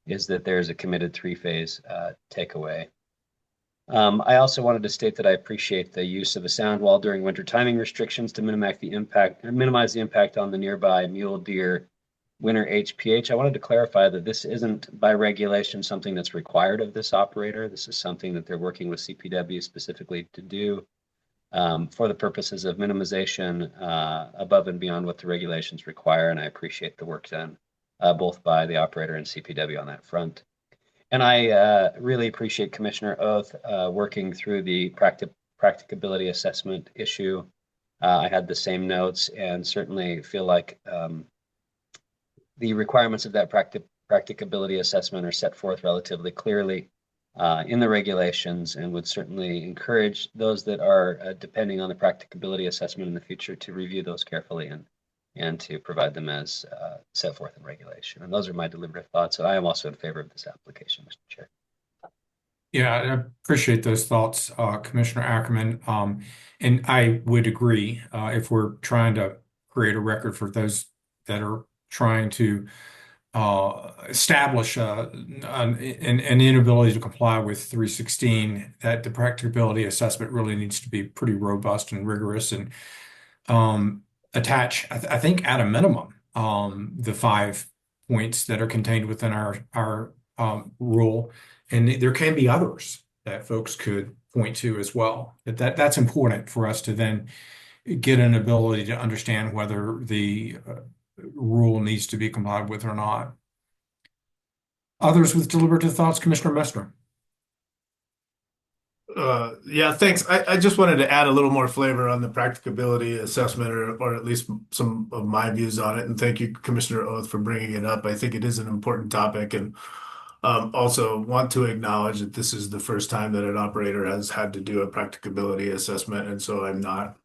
is that there's a committed 3-phase takeaway. I also wanted to state that I appreciate the use of a sound wall during winter timing restrictions to minimize the impact on the nearby mule deer winter HPH. I wanted to clarify that this isn't by regulation something that's required of this operator. This is something that they're working with CPW specifically to do for the purposes of minimization above and beyond what the regulations require. And I appreciate the work done both by the operator and CPW on that front. And I really appreciate Commissioner Oath working through the practicability assessment issue. I had the same notes and certainly feel like the requirements of that practicability assessment are set forth relatively clearly in the regulations, and would certainly encourage those that are depending on the practicability assessment in the future to review those carefully and to provide them as set forth in regulation. And those are my deliberative thoughts. And I am also in favor of this application, Mr. Chair. Yeah, I appreciate those thoughts, Commissioner Ackerman. And I would agree, if we're trying to create a record for those that are trying to establish an inability to comply with 316, that the practicability assessment really needs to be pretty robust and rigorous, and attach, I think, at a minimum, the 5 points that are contained within our rule, and there can be others that folks could point to as well. That's important for us to then get an ability to understand whether the rule needs to be complied with or not. Others with deliberative thoughts, Commissioner Messner. Yeah, thanks. I just wanted to add a little more flavor on the practicability assessment, or at least some of my views on it. And thank you, Commissioner Oath, for bringing it up. I think it is an important topic, and also want to acknowledge that this is the first time that an operator has had to do a practicability assessment. And so I'm not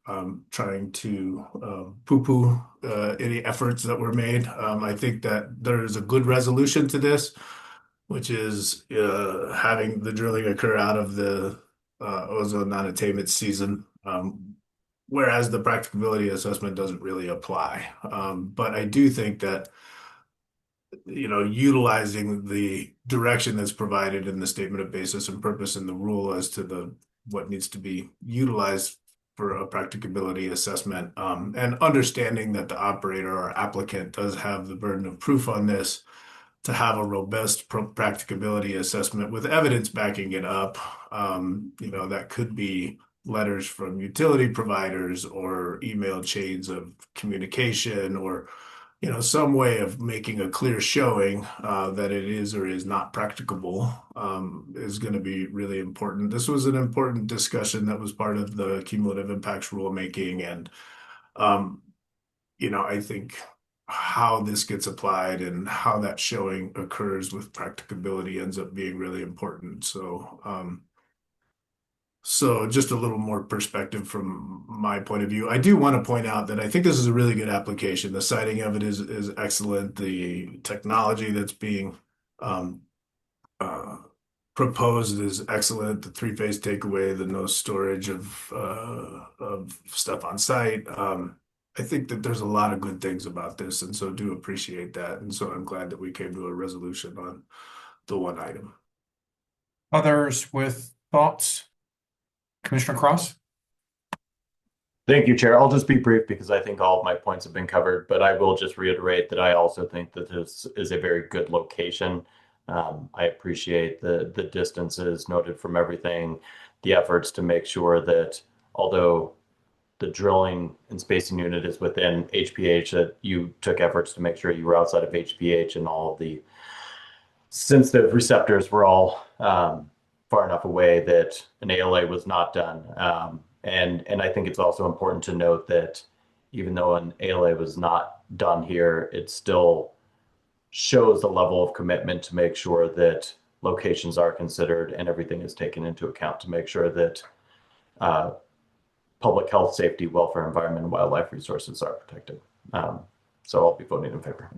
trying to poo-poo any efforts that were made. I think that there is a good resolution to this, which is having the drilling occur out of the ozone non-attainment season, whereas the practicability assessment doesn't really apply. But I do think that, utilizing the direction that's provided in the statement of basis and purpose in the rule as to what needs to be utilized for a practicability assessment, and understanding that the operator or applicant does have the burden of proof on this, to have a robust practicability assessment with evidence backing it up. That could be letters from utility providers or email chains of communication, or some way of making a clear showing that it is or is not practicable, is going to be really important. This was an important discussion that was part of the cumulative impacts rulemaking, and I think how this gets applied and how that showing occurs with practicability ends up being really important. So just a little more perspective from my point of view. I do want to point out that I think this is a really good application. The citing of it is excellent. The technology that's being proposed is excellent. The 3-phase takeaway, the no storage of stuff on site. I think that there's a lot of good things about this, and so do appreciate that. And so I'm glad that we came to a resolution on the one item. Others with thoughts? Commissioner Cross? Thank you, Chair. I'll just be brief because I think all of my points have been covered, but I will just reiterate that I also think that this is a very good location. I appreciate the distances noted from everything, the efforts to make sure that although the drilling and spacing unit is within HPH, that you took efforts to make sure you were outside of HPH and all of the sensitive receptors were all far enough away that an ALA was not done. And I think it's also important to note that even though an ALA was not done here, it still shows the level of commitment to make sure that locations are considered and everything is taken into account to make sure that public health, safety, welfare, environment, and wildlife resources are protected. So I'll be voting in favor.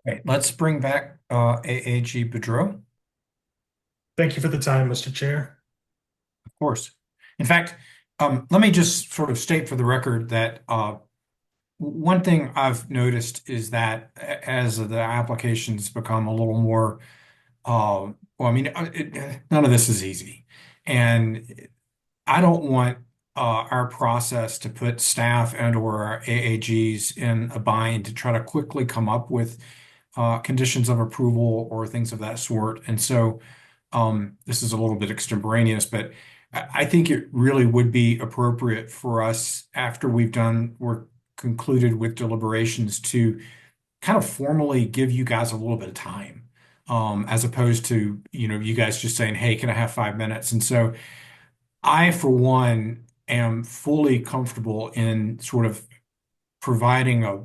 Okay, let's bring back AAG Boudreau. Thank you for the time, Mr. Chair. Of course. In fact, let me just sort of state for the record that one thing I've noticed is that as the applications become a little more, well, I mean, none of this is easy. And I don't want our process to put staff and/or our AAGs in a bind to try to quickly come up with conditions of approval or things of that sort. And so this is a little bit extemporaneous, but I think it really would be appropriate for us after we're concluded with deliberations to kind of formally give you guys a little bit of time, as opposed to, you guys just saying, hey, can I have 5 minutes? And so I, for one, am fully comfortable in sort of providing a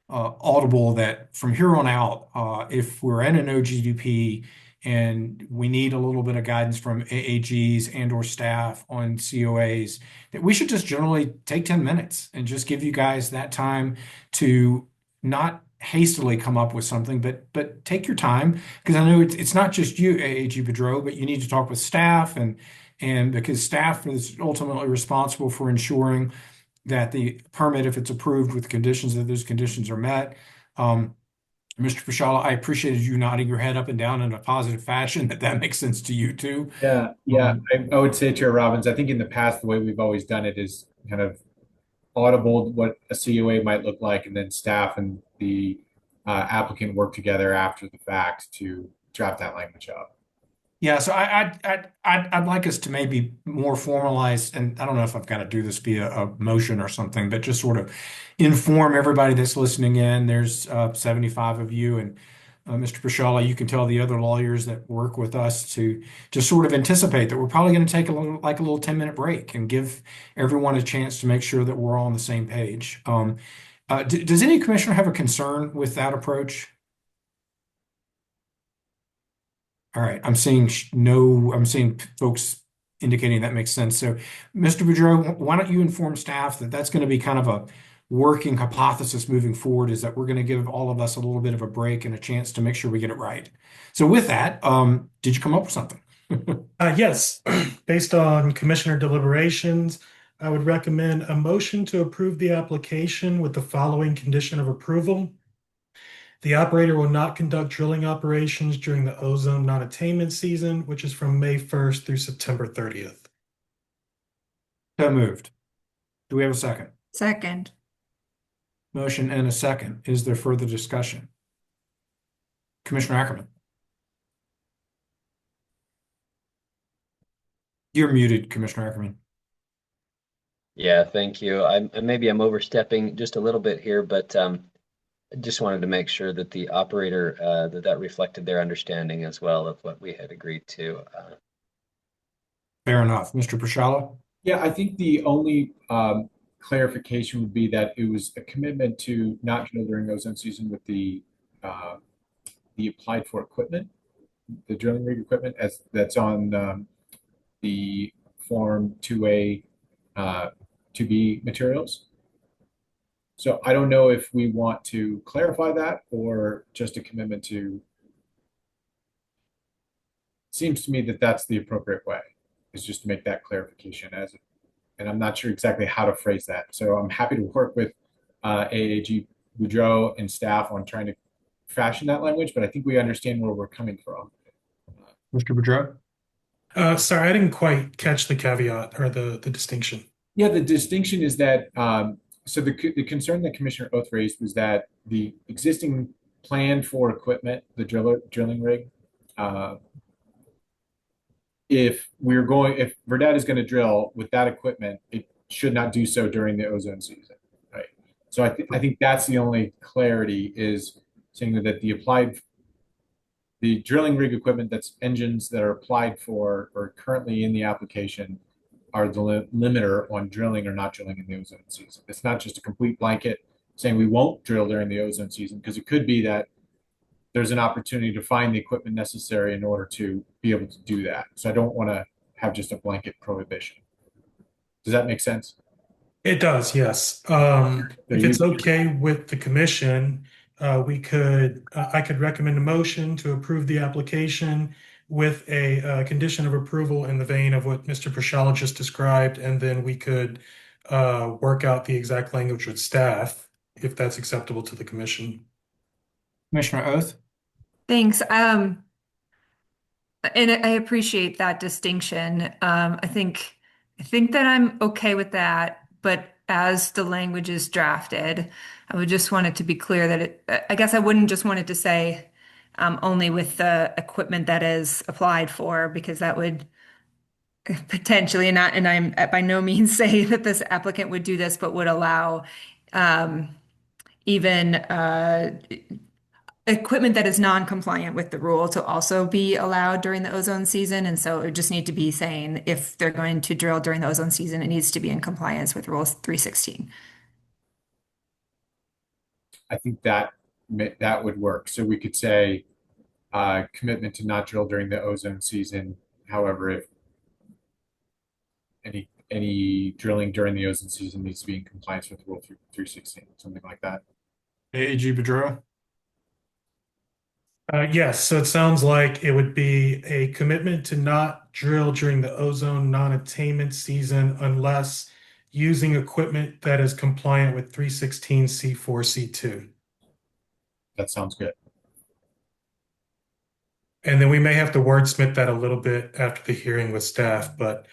audible that from here on out, if we're in an OGDP and we need a little bit of guidance from AAGs and/or staff on COAs, that we should just generally take 10 minutes and just give you guys that time to not hastily come up with something, but take your time, because I know it's not just you, AAG Boudreau, but you need to talk with staff and because staff is ultimately responsible for ensuring that the permit, if it's approved with conditions, that those conditions are met. Mr. Pashala, I appreciated you nodding your head up and down in a positive fashion, that makes sense to you too. Yeah. I would say, Chair Robbins, I think in the past, the way we've always done it is kind of audible what a COA might look like, and then staff and the applicant work together after the fact to draft that language up. Yeah, so I'd like us to maybe more formalize, and I don't know if I've got to do this via a motion or something, but just sort of inform everybody that's listening in. There's 75 of you, and Mr. Pashala, you can tell the other lawyers that work with us to just sort of anticipate that we're probably going to take a little 10-minute break and give everyone a chance to make sure that we're all on the same page. Does any commissioner have a concern with that approach? All right, I'm seeing folks indicating that makes sense. So, Mr. Boudreau, why don't you inform staff that that's going to be kind of a working hypothesis moving forward, is that we're going to give all of us a little bit of a break and a chance to make sure we get it right. So with that, did you come up with something? Yes, based on commissioner deliberations, I would recommend a motion to approve the application with the following condition of approval. The operator will not conduct drilling operations during the ozone non-attainment season, which is from May 1st through September 30th. So moved. Do we have a second? Second. Motion and a second. Is there further discussion? Commissioner Ackerman. You're muted, Commissioner Ackerman. Yeah, thank you. Maybe I'm overstepping just a little bit here, but I just wanted to make sure that the operator that reflected their understanding as well of what we had agreed to. Fair enough. Mr. Pashala? Yeah, I think the only clarification would be that it was a commitment to not drill during ozone season with the applied for equipment, the drilling rig equipment, as that's on the Form 2A, 2B materials. So I don't know if we want to clarify that or just a commitment to. Seems to me that that's the appropriate way, is just to make that clarification and I'm not sure exactly how to phrase that. So I'm happy to work with AAG Boudreau and staff on trying to fashion that language, but I think we understand where we're coming from. Mr. Boudreau? Sorry, I didn't quite catch the caveat or the distinction. Yeah, the distinction is that so the concern that Commissioner Oath raised was that the existing plan for equipment, the drilling rig, if Verdad is going to drill with that equipment, it should not do so during the ozone season, right? So I think that's the only clarity, is saying that the drilling rig equipment, that's engines that are applied for or currently in the application, are the limiter on drilling or not drilling in the ozone season. It's not just a complete blanket saying we won't drill during the ozone season, because it could be that there's an opportunity to find the equipment necessary in order to be able to do that. So I don't want to have just a blanket prohibition. Does that make sense? It does, yes. If it's okay with the commission, I could recommend a motion to approve the application with a condition of approval in the vein of what Mr. Prashala just described, and then we could work out the exact language with staff, if that's acceptable to the commission. Commissioner Oath? Thanks. And I appreciate that distinction. I think that I'm okay with that, but as the language is drafted, I would just want it to be clear that I guess I wouldn't just want it to say only with the equipment that is applied for, because that would potentially, and I'm by no means saying that this applicant would do this, but would allow even equipment that is non-compliant with the rule to also be allowed during the ozone season. And so it would just need to be saying, if they're going to drill during the ozone season, it needs to be in compliance with Rule 316. I think that would work. So we could say commitment to not drill during the ozone season. However, if any drilling during the ozone season needs to be in compliance with Rule 316, something like that. AG Bedreau? Yes, so it sounds like it would be a commitment to not drill during the ozone non-attainment season unless using equipment that is compliant with 316 C4 C2. That sounds good. And then we may have to wordsmith that a little bit after the hearing with staff, but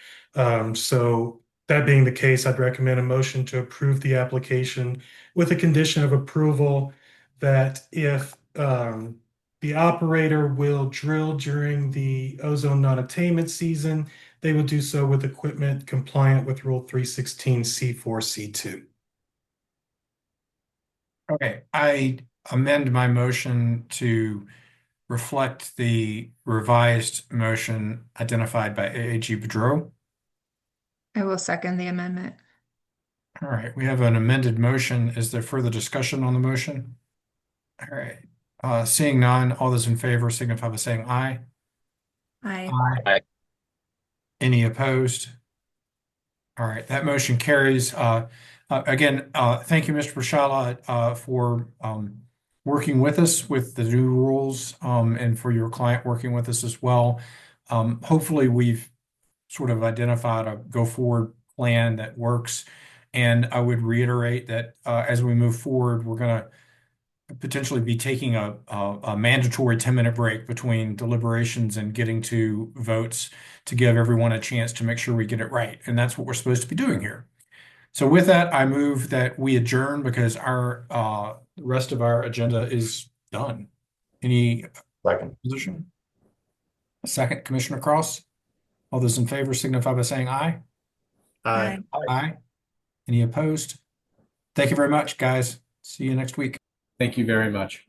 so that being the case, I'd recommend a motion to approve the application with a condition of approval that if the operator will drill during the ozone non-attainment season, they will do so with equipment compliant with Rule 316 C4 C2. Okay, I amend my motion to reflect the revised motion identified by AAG Bedreau. I will second the amendment. All right, we have an amended motion. Is there further discussion on the motion? All right, seeing none, all those in favor signify by saying aye. Aye. Aye. Any opposed? All right, that motion carries. Again, thank you, Mr. Prashala, for working with us with the new rules, and for your client working with us as well. Hopefully, we've sort of identified a go-forward plan that works. And I would reiterate that as we move forward, we're going to potentially be taking a mandatory 10-minute break between deliberations and getting to votes to give everyone a chance to make sure we get it right. And that's what we're supposed to be doing here. So with that, I move that we adjourn because our the rest of our agenda is done. Any Second. position? A second, Commissioner Cross? All those in favor signify by saying aye. Aye. Aye. Any opposed? Thank you very much, guys. See you next week. Thank you very much.